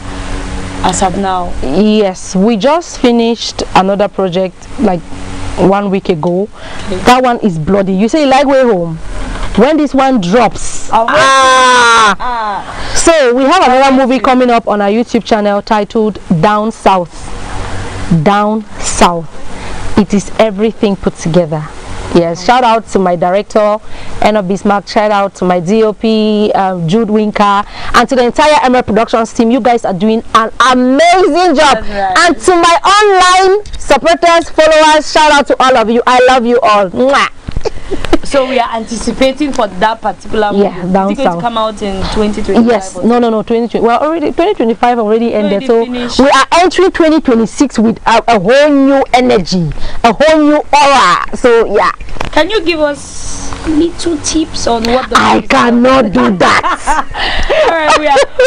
[SPEAKER 1] As of now?
[SPEAKER 3] Yes, we just finished another project like 1 week ago. Okay. That one is bloody. You say you like Way Home. When this one drops, so we have another movie coming up on our YouTube channel titled Down South. Down South. It is everything put together. Yes, shout out to my director, Anna Bismarck. Shout out to my DOP, Jude Winker, and to the entire Emerald Productions team. You guys are doing an amazing job.
[SPEAKER 1] Right.
[SPEAKER 3] And to my online supporters, followers, shout out to all of you. I love you all. Mwah.
[SPEAKER 1] So we are anticipating for that particular movie.
[SPEAKER 3] Yeah, Down
[SPEAKER 1] Is it going
[SPEAKER 3] South
[SPEAKER 1] to come out in 2025?
[SPEAKER 3] Yes, no, 2020. Well, already 2025 already ended, so
[SPEAKER 1] finished.
[SPEAKER 3] we are entering 2026 with a whole new energy, a whole new aura. So yeah.
[SPEAKER 1] Can you give us little tips on what the
[SPEAKER 3] I cannot do that.
[SPEAKER 1] All right,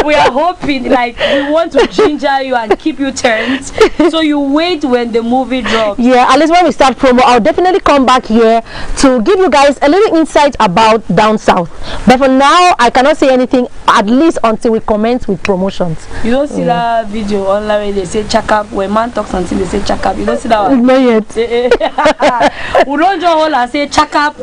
[SPEAKER 1] we are hoping, like, we want to ginger you and keep you turned, so you wait when the movie drops.
[SPEAKER 3] Yeah, at least when we start promo, I'll definitely come back here to give you guys a little insight about Down South. But for now, I cannot say anything, at least until we commence with promotions.
[SPEAKER 1] You don't see that video online where they say check up, when man talks until they say check up. You don't see that one?
[SPEAKER 3] Not yet.
[SPEAKER 1] We don't join all and say check up.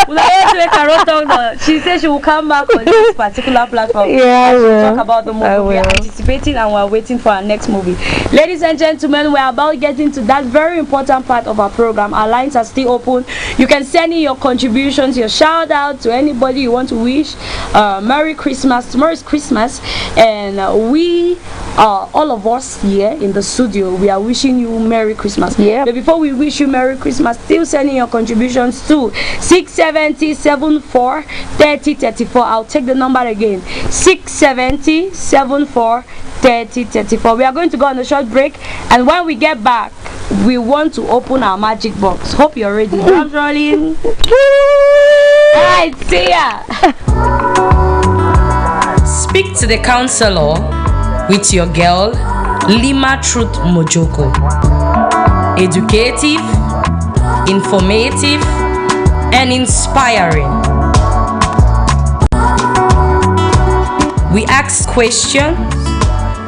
[SPEAKER 1] Caro talk, she said she will come back on this particular platform.
[SPEAKER 3] Yeah,
[SPEAKER 1] and she'll talk about the movie. We are anticipating and we're waiting for our next movie. Ladies and gentlemen, we're about getting to that very important part of our program. Our lines are still open. You can send in your contributions, your shout out to anybody you want to wish. Merry Christmas. Tomorrow is Christmas, and we all of us here in the studio, we are wishing you Merry Christmas. Yeah. But before we wish you Merry Christmas, still sending your contributions to 670 74 30 34. I'll take the number again. 670 74 30 34. We are going to go on a short break, and when we get back, we want to open our magic box. Hope you're ready. Drums rolling. Alright, see ya.
[SPEAKER 2] Speak to the counselor with your girl, Lima Truth Mojoko. Educative, informative, and inspiring. We ask questions,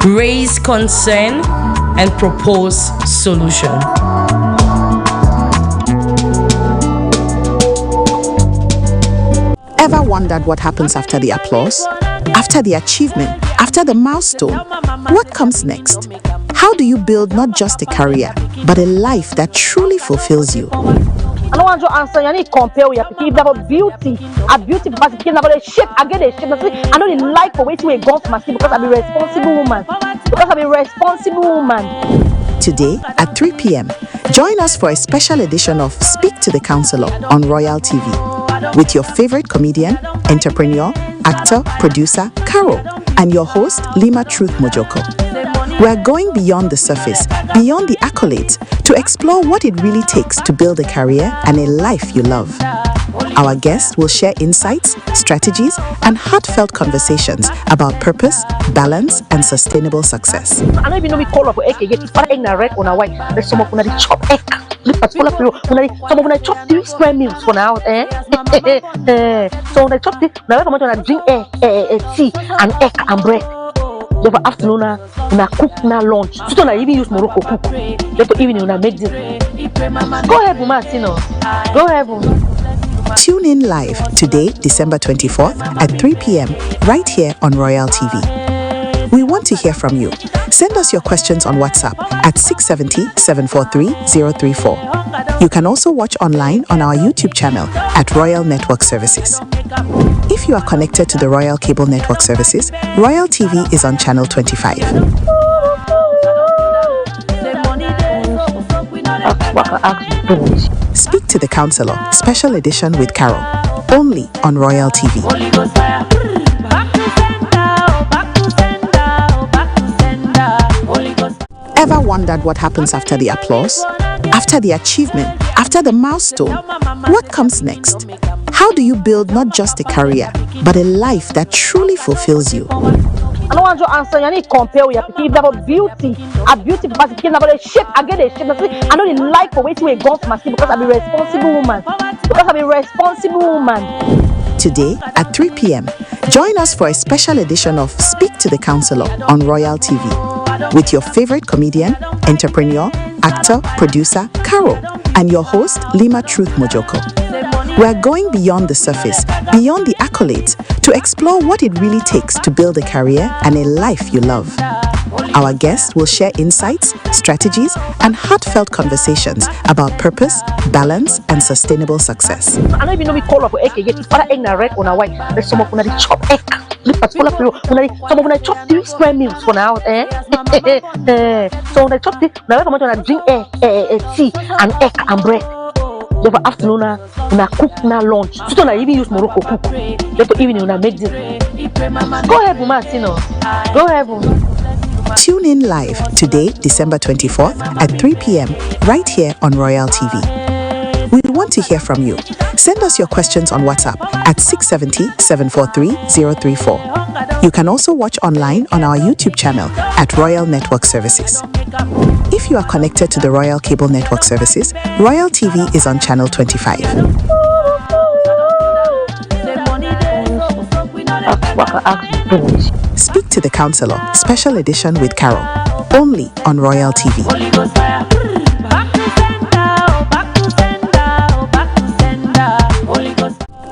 [SPEAKER 2] raise concern, and propose solution.
[SPEAKER 4] Ever wondered what happens after the applause? After the achievement? After the milestone? What comes next? How do you build not just a career, but a life that truly fulfills you?
[SPEAKER 3] I don't want to answer. You need to compare with your people. If they have beauty, a beauty capacity, they have a shape. I get a shape. I know the life for waiting with God for my skin because I'm a responsible woman. Because I'm a responsible woman.
[SPEAKER 4] Today at 3 p.m., join us for a special edition of Speak to the Counselor on Royal TV with your favorite comedian, entrepreneur, actor, producer, Caro, and your host, Lima Truth Mojoko. We're going beyond the surface, beyond the accolades, to explore what it really takes to build a career and a life you love. Our guests will share insights, strategies, and heartfelt conversations about purpose, balance, and sustainable success.
[SPEAKER 3] I don't even know we call up for egg again. It's egg na red on a white. There's some of them chop egg. This particular period, some of them chop 3 square meals for now. So when I chop this, now I'm going to drink tea and egg and bread. The afternoon, I cook now lunch. So I even use Morocco cook. The evening, I make this. Go ahead, Martino. Go ahead.
[SPEAKER 4] Tune in live today, December 24th at 3 p.m. right here on Royal TV. We want to hear from you. Send us your questions on WhatsApp at 670-743-034. You can also watch online on our YouTube channel at Royal Network Services. If you are connected to the Royal Cable Network Services, Royal TV is on channel 25. Speak to the Counselor, special edition with Caro, only on Royal TV. Ever wondered what happens after the applause? after the achievement, after the milestone, what comes next? How do you build not just a career, but a life that truly fulfills you?
[SPEAKER 3] I don't want to answer. You need to compare with your people. About beauty, a beauty because it's about a shape. I get a shape. I don't like for waiting with guns must because I'm a responsible woman. Because I'm a responsible woman.
[SPEAKER 4] Today at 3 p.m., join us for a special edition of Speak to the Counsellor on Royal TV with your favorite comedian, entrepreneur, actor, producer, Caro, and your host, Lima Truth Mojoko. We're going beyond the surface, beyond the accolades, to explore what it really takes to build a career and a life you love. Our guests will share insights, strategies, and heartfelt conversations about purpose, balance, and sustainable success.
[SPEAKER 3] I don't even know we call up for egg yet. If I egg na red on a white, there's some of them chop egg. This particular period, some of them chop 3 square meals for now. So when I chop this, now I'm going to drink tea and egg and bread. They have afternoon, na cook na lunch. So don't even use Morocco cook. They have evening na make this. Go ahead, Mama Sino. Go ahead.
[SPEAKER 4] Tune in live today, December 24th at 3 p.m. right here on Royal TV. We want to hear from you. Send us your questions on WhatsApp at 670-743-034. You can also watch online on our YouTube channel at Royal Network Services. If you are connected to the Royal Cable Network Services, Royal TV is on channel 25. Speak to the Counsellor, special edition with Caro, only on Royal TV.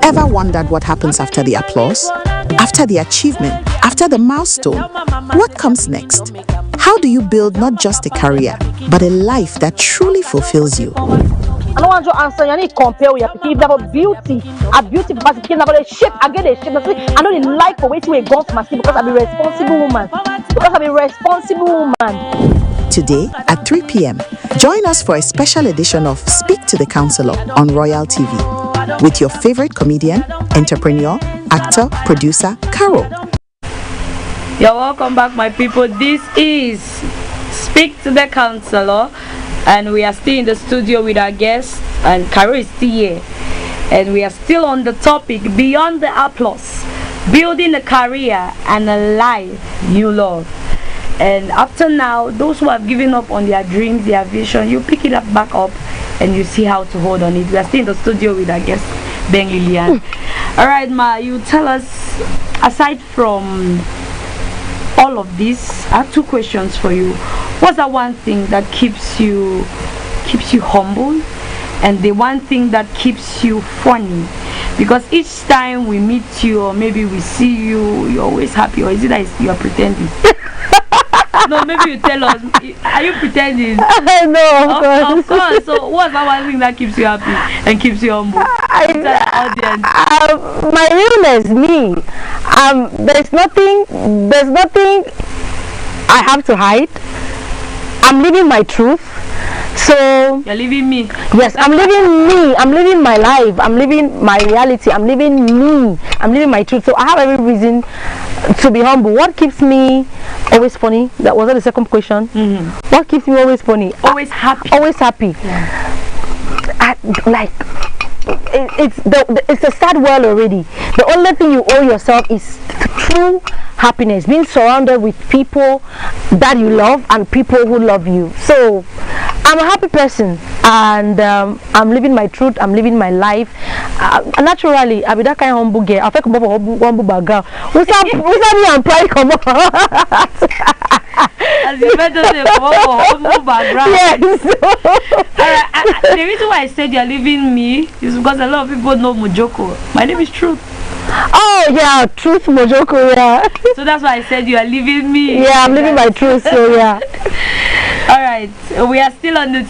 [SPEAKER 4] Ever wondered what happens after the applause? After the achievement? After the milestone? What comes next? How do you build not just a career, but a life that truly fulfills you?
[SPEAKER 3] I don't want to answer. You need to compare with your people. About beauty, a beauty because it's about a shape. I get a shape. I don't like for waiting with guns must because I'm a responsible woman. Because I'm a responsible woman.
[SPEAKER 4] Today at 3 p.m., join us for a special edition of Speak to the Counsellor on Royal TV with your favorite comedian, entrepreneur, actor, producer, Caro.
[SPEAKER 1] You're welcome back, my people. This is Speak to the Counsellor, and we are still in the studio with our guest, and Caro is still here, and we are still on the topic beyond the applause, building a career and a life you love. And after now, those who have given up on their dreams, their vision, you pick it up back up and you see how to hold on it. We are still in the studio with our guest, Ben Lillian. All right, Ma, you tell us, aside from all of this, I have 2 questions for you. What's that one thing that keeps you humble, and the one thing that keeps you funny? Because each time we meet you or maybe we see you, you're always happy. Or is it that you are pretending? No, maybe you tell us. Are you pretending?
[SPEAKER 3] No,
[SPEAKER 1] of course. So what's that one thing that keeps you happy and keeps you humble?
[SPEAKER 3] My realness, me. There's nothing I have to hide. I'm living my truth. So
[SPEAKER 1] you're living me.
[SPEAKER 3] Yes, I'm living me. I'm living my life. I'm living my reality. I'm living me. I'm living my truth. So I have every reason to be humble. What keeps me always funny? That was the second question. What keeps me always funny?
[SPEAKER 1] Always happy.
[SPEAKER 3] Always happy.
[SPEAKER 1] Yeah.
[SPEAKER 3] It's a sad world already. The only thing you owe yourself is true happiness, being surrounded with people that you love and people who love you. So I'm a happy person, and I'm living my truth. I'm living my life. Naturally, I be that kind of humble girl. I feel come up humble background. What's up? Me and pride come up.
[SPEAKER 1] As you better say, humble background.
[SPEAKER 3] Yes.
[SPEAKER 1] The reason why I said you're living me is because a lot of people know Mojoko. My name is Truth.
[SPEAKER 3] Oh yeah, Truth Mojoko, yeah.
[SPEAKER 1] So that's why I said you are living me.
[SPEAKER 3] Yeah, I'm living my truth, so yeah.
[SPEAKER 1] All right, we are still in the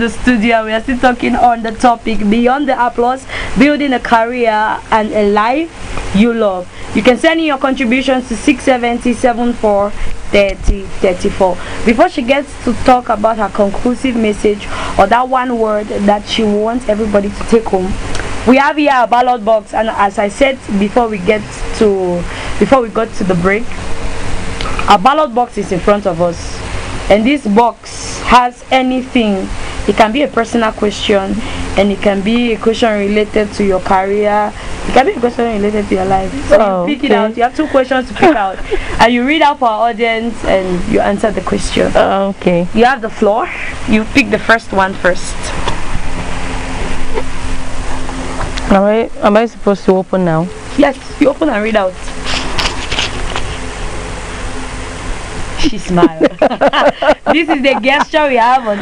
[SPEAKER 1] studio. We are still talking on the topic beyond the applause, building a career and a life you love. You can send in your contributions to 670-74-30-34. Before she gets to talk about her conclusive message or that one word that she wants everybody to take home, we have here a ballot box, and as I said before we got to the break, a ballot box is in front of us, and this box has anything It can be a personal question, and it can be a question related to your career. It can be a question related to your life. So you pick it out. You have 2 questions to pick out, and you read out for our audience, and you answer the question.
[SPEAKER 3] Okay.
[SPEAKER 1] You have the floor. You pick the first one first.
[SPEAKER 3] Am I supposed to open now?
[SPEAKER 1] Yes, you open and read out. She smiled. This is the gesture we have on.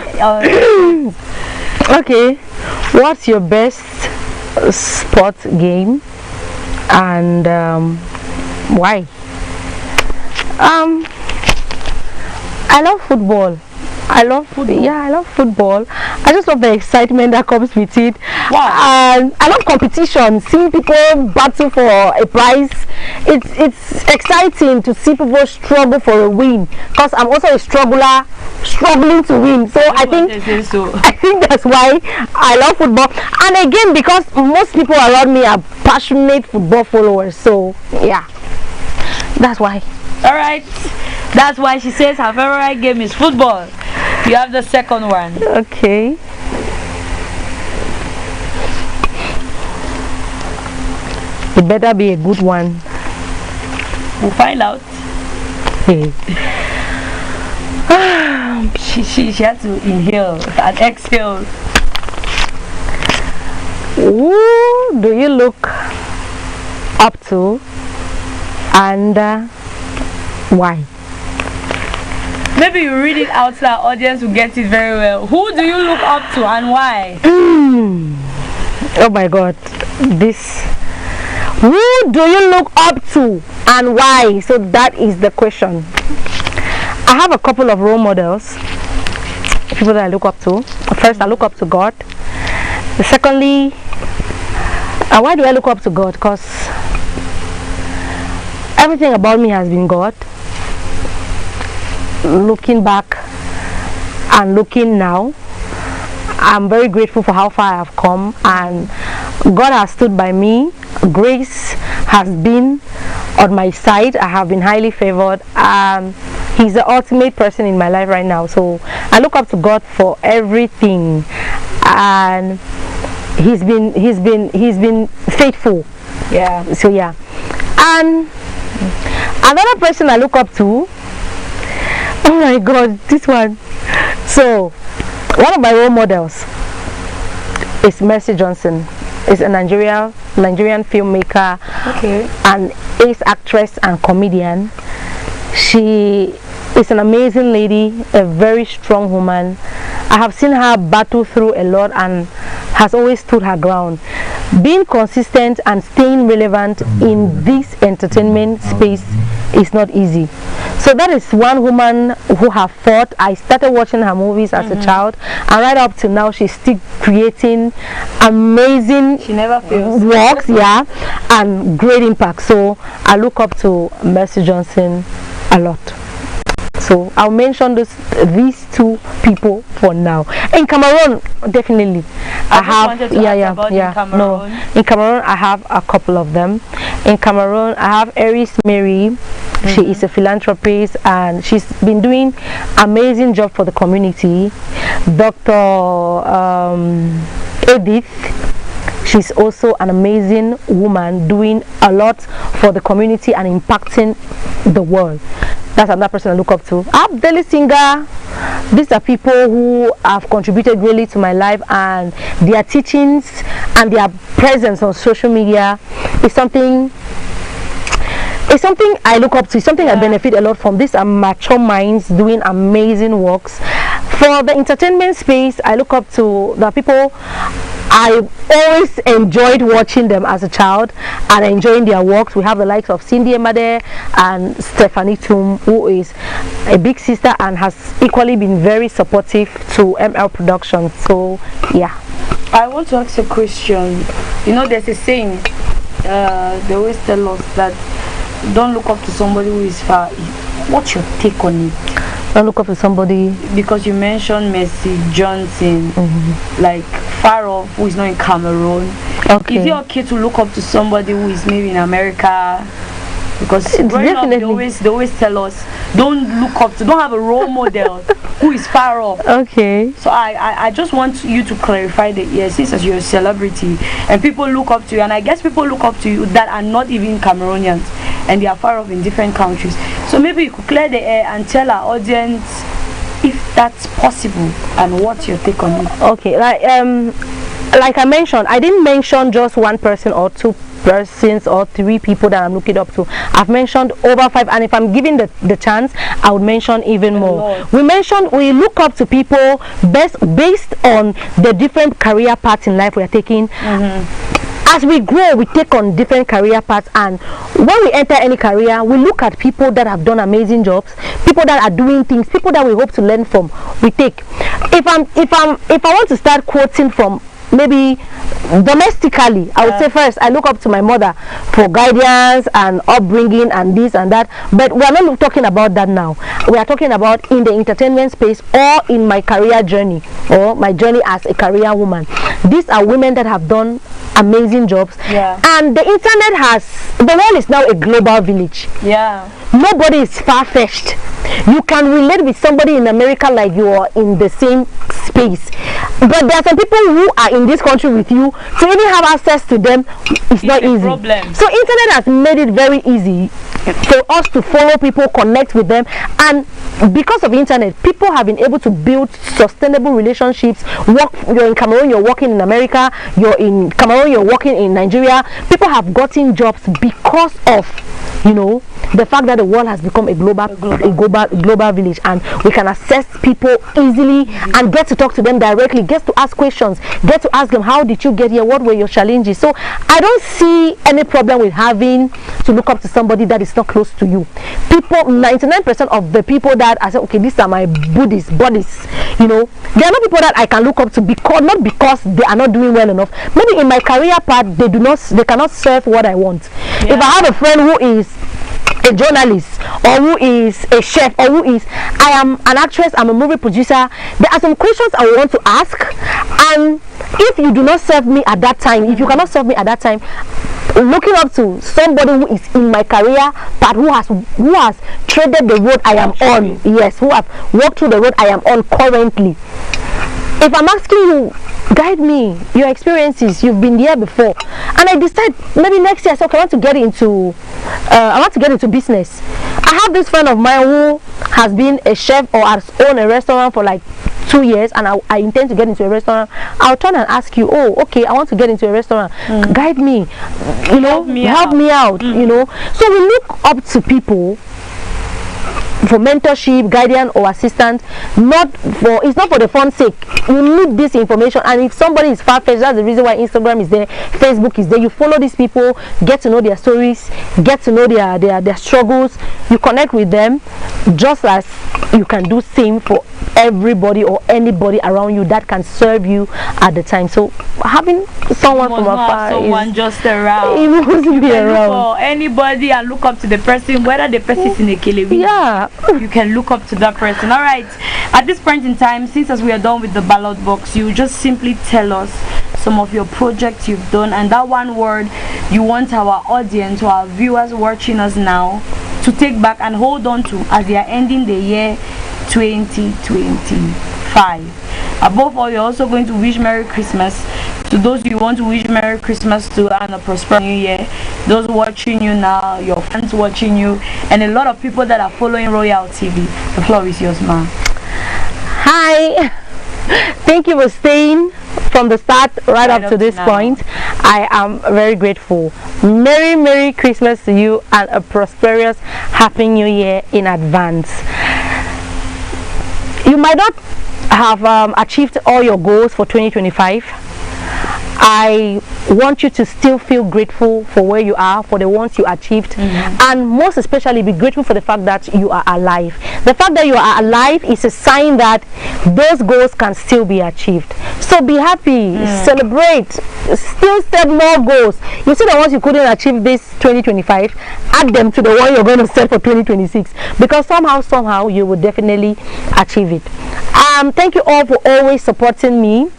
[SPEAKER 3] Okay. What's your best sport game, and why? I love football. I love football. Yeah, I love football. I just love the excitement that comes with it. Wow. And I love competition. Seeing people battle for a prize. It's exciting to see people struggle for a win. Because I'm also a struggler, struggling to win. So I think that's why I love football. And again, because most people around me are passionate football followers. So yeah, that's why.
[SPEAKER 1] All right. That's why she says her favorite game is football. You have the second one.
[SPEAKER 3] Okay. It better be a good one.
[SPEAKER 1] We'll find out.
[SPEAKER 3] Hey.
[SPEAKER 1] She had to inhale and exhale.
[SPEAKER 3] Who do you look up to, and why?
[SPEAKER 1] Maybe you read it out so our audience will get it very well. Who do you look up to and why?
[SPEAKER 3] Oh my God, this. Who do you look up to and why? So that is the question. I have a couple of role models, people that I look up to. First, I look up to God. Secondly, why do I look up to God? Because everything about me has been God. Looking back and looking now, I'm very grateful for how far I have come, and God has stood by me. Grace has been on my side. I have been highly favored. He's the ultimate person in my life right now, so I look up to God for everything, and he's been faithful.
[SPEAKER 1] Yeah.
[SPEAKER 3] So yeah. And another person I look up to, oh my God, this one. So one of my role models is Mercy Johnson. Is a Nigerian filmmaker,
[SPEAKER 1] okay,
[SPEAKER 3] an ace actress and comedian. She is an amazing lady, a very strong woman. I have seen her battle through a lot and has always stood her ground. Being consistent and staying relevant in this entertainment space is not easy. So that is one woman who have fought. I started watching her movies as a child, and right up to now she's still creating amazing,
[SPEAKER 1] she never fails,
[SPEAKER 3] works, yeah, and great impact. So I look up to Mercy Johnson a lot. So I'll mention these 2 people for now. In Cameroon, definitely.
[SPEAKER 1] I have Cameroon.
[SPEAKER 3] No, in Cameroon I have a couple of them. In Cameroon I have Eris Mary. She is a philanthropist and she's been doing amazing job for the community. Dr. Edith, she's also an amazing woman doing a lot for the community and impacting the world. That's another person I look up to. I have Deli Singer. These are people who have contributed greatly to my life, and their teachings and their presence on social media is something I look up to. It's something I benefit a lot from. These are mature minds doing amazing works. For the entertainment space, I look up to the people I always enjoyed watching them as a child and enjoying their works. We have the likes of Cindy Emade and Stephanie Tum, who is a big sister and has equally been very supportive to ML Productions. So yeah.
[SPEAKER 1] I want to ask a question. You know, there's a saying, they always tell us that don't look up to somebody who is far. What's your take on it?
[SPEAKER 3] Don't look up to somebody,
[SPEAKER 1] because you mentioned Mercy Johnson, like far off, who is not in Cameroon.
[SPEAKER 3] Okay.
[SPEAKER 1] Is it okay to look up to somebody who is maybe in America? Because growing up, they always tell us don't have a role model who is far off.
[SPEAKER 3] Okay.
[SPEAKER 1] So I just want you to clarify the since as you're a celebrity and people look up to you, and I guess people look up to you that are not even Cameroonians and they are far off in different countries. So maybe you could clear the air and tell our audience if that's possible and what's your take on it.
[SPEAKER 3] Okay, like I mentioned, I didn't mention just one person or two persons or three people that I'm looking up to. I've mentioned over 5, and if I'm given the chance, I would mention even more. We look up to people based on the different career paths in life we are taking. As we grow, we take on different career paths, and when we enter any career, we look at people that have done amazing jobs, people that are doing things, people that we hope to learn from. We take. If I want to start quoting from maybe domestically, I would say first I look up to my mother for guidance and upbringing and this and that, but we are not talking about that now. We are talking about in the entertainment space or in my career journey or my journey as a career woman. These are women that have done amazing jobs, and the internet the world is now a global village. Nobody is far-fetched. You can relate with somebody in America like you are in the same space, but there are some people who are in this country with you, to even have access to them it's not easy. So internet has made it very easy for us to follow people, connect with them, and because of internet, people have been able to build sustainable relationships. You're in Cameroon, you're working in America, you're in Cameroon, you're working in Nigeria. People have gotten jobs because of the fact that the world has become a global village, and we can access people easily and get to talk to them directly, get to ask questions, get to ask them, how did you get here, what were your challenges? So I don't see any problem with having to look up to somebody that is not close to you. People, 99% of the people that I say, okay, these are my buddies, they are not people that I can look up to not because they are not doing well enough. Maybe in my career path they cannot serve what I want. If I have a friend who is a journalist or who is a chef or I am an actress, I'm a movie producer, there are some questions I want to ask, and if you do not serve me at that time, if you cannot serve me at that time, looking up to somebody who is in my career path, who has treaded the road I am on, who have walked through the road I am on currently. If I'm asking you, guide me, your experiences, you've been there before, and I decide maybe next year, so okay, I want to get into business. I have this friend of mine who has been a chef or has owned a restaurant for like 2 years, and I intend to get into a restaurant. I'll turn and ask you, oh, okay, I want to get into a restaurant. Guide me, help me out. So we look up to people for mentorship, guidance, or assistance. It's not for the fun sake. You need this information, and if somebody is far-fetched, that's the reason why Instagram is there, Facebook is there. You follow these people, get to know their stories, get to know their struggles. You connect with them, just as you can do same for everybody or anybody around you that can serve you at the time. So having someone from afar,
[SPEAKER 1] just around,
[SPEAKER 3] it must be around.
[SPEAKER 1] For anybody and look up to the person, whether the person is in a kelebi, you can look up to that person. All right, at this point in time, since as we are done with the ballot box, you just simply tell us some of your projects you've done, and that one word you want our audience or our viewers watching us now to take back and hold on to as they are ending the year 2025. Above all, you're also going to wish Merry Christmas to those you want to wish Merry Christmas to, and a prosperous New Year. Those watching you now, your friends watching you, and a lot of people that are following Royal TV. The floor is yours, ma'am.
[SPEAKER 3] Hi. Thank you for staying from the start right up to this point. I am very grateful. Merry Christmas to you, and a prosperous Happy New Year in advance. You might not have achieved all your goals for 2025. I want you to still feel grateful for where you are, for the ones you achieved, and most especially be grateful for the fact that you are alive. The fact that you are alive is a sign that those goals can still be achieved. So be happy, celebrate, still set more goals. You see the ones you couldn't achieve this 2025, add them to the one you're going to set for 2026, because somehow you will definitely achieve it. Thank you all for always supporting me.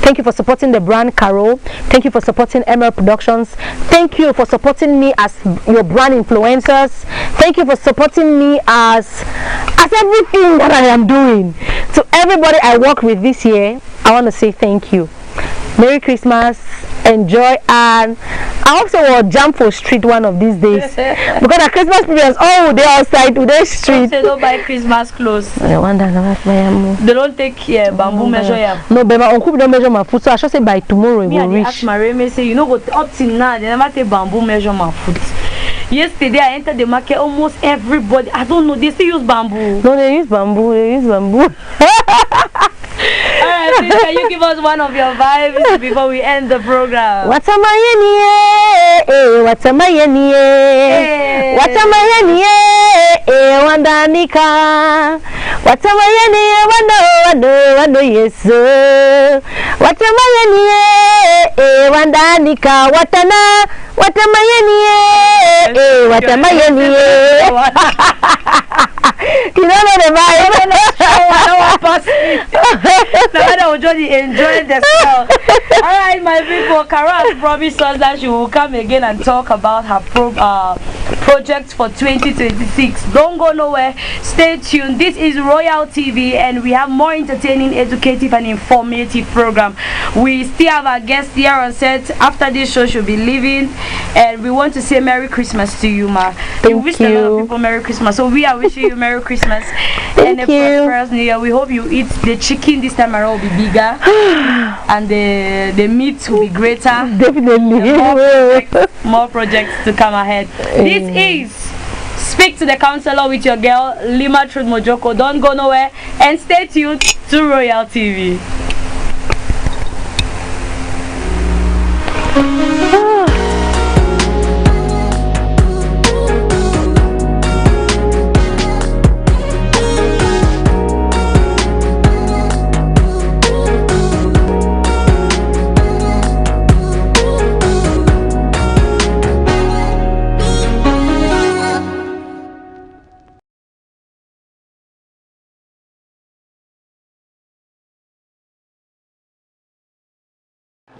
[SPEAKER 3] Thank you for supporting the brand Caro. Thank you for supporting ML Productions. Thank you for supporting me as your brand influencers. Thank you for supporting me as everything that I am doing. to everybody I work with this year, I want to say thank you. Merry Christmas, enjoy, and I also will jump for street one of these days because the Christmas period, oh, they outside to the street.
[SPEAKER 1] They don't buy Christmas clothes.
[SPEAKER 3] I wonder
[SPEAKER 1] they don't take bamboo measure.
[SPEAKER 3] No, but my uncle don't measure my foot, so I should say by tomorrow it will reach.
[SPEAKER 1] Ask my Remy, say, you know what, up till now, they never take bamboo measure my foot. Yesterday I entered the market, almost everybody, I don't know, they still use bamboo.
[SPEAKER 3] No, they use bamboo,
[SPEAKER 1] Alright, please, can you give us one of your vibes before we end the program?
[SPEAKER 3] What's a mayenie? What's a mayenie? What's a mayenie? Wandanika. What's a mayenie? Wando, yes. What's a mayenie? Wandanika. Watana. What am I in here? What am I in here? You don't know the vibe. I don't just enjoy the smell. Alright, my people, Caro has promised us that she will come again and talk about her project for 2026. Don't go nowhere. Stay tuned. This is Royal TV and we have more entertaining, educative and informative program. We still have our guest here on set. After this show, she'll be leaving. And we want to say Merry Christmas to you, ma. You wish a lot of people Merry Christmas. So we are wishing you Merry Christmas and a prosperous New Year. We hope you eat the chicken this time around will be bigger and the meat will be greater. Definitely.
[SPEAKER 1] More projects to come ahead. This is Speak to the Counselor with your girl Lima Truth Mojoko. Don't go nowhere and stay tuned to Royal TV.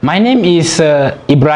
[SPEAKER 5] My name is Ibrahim.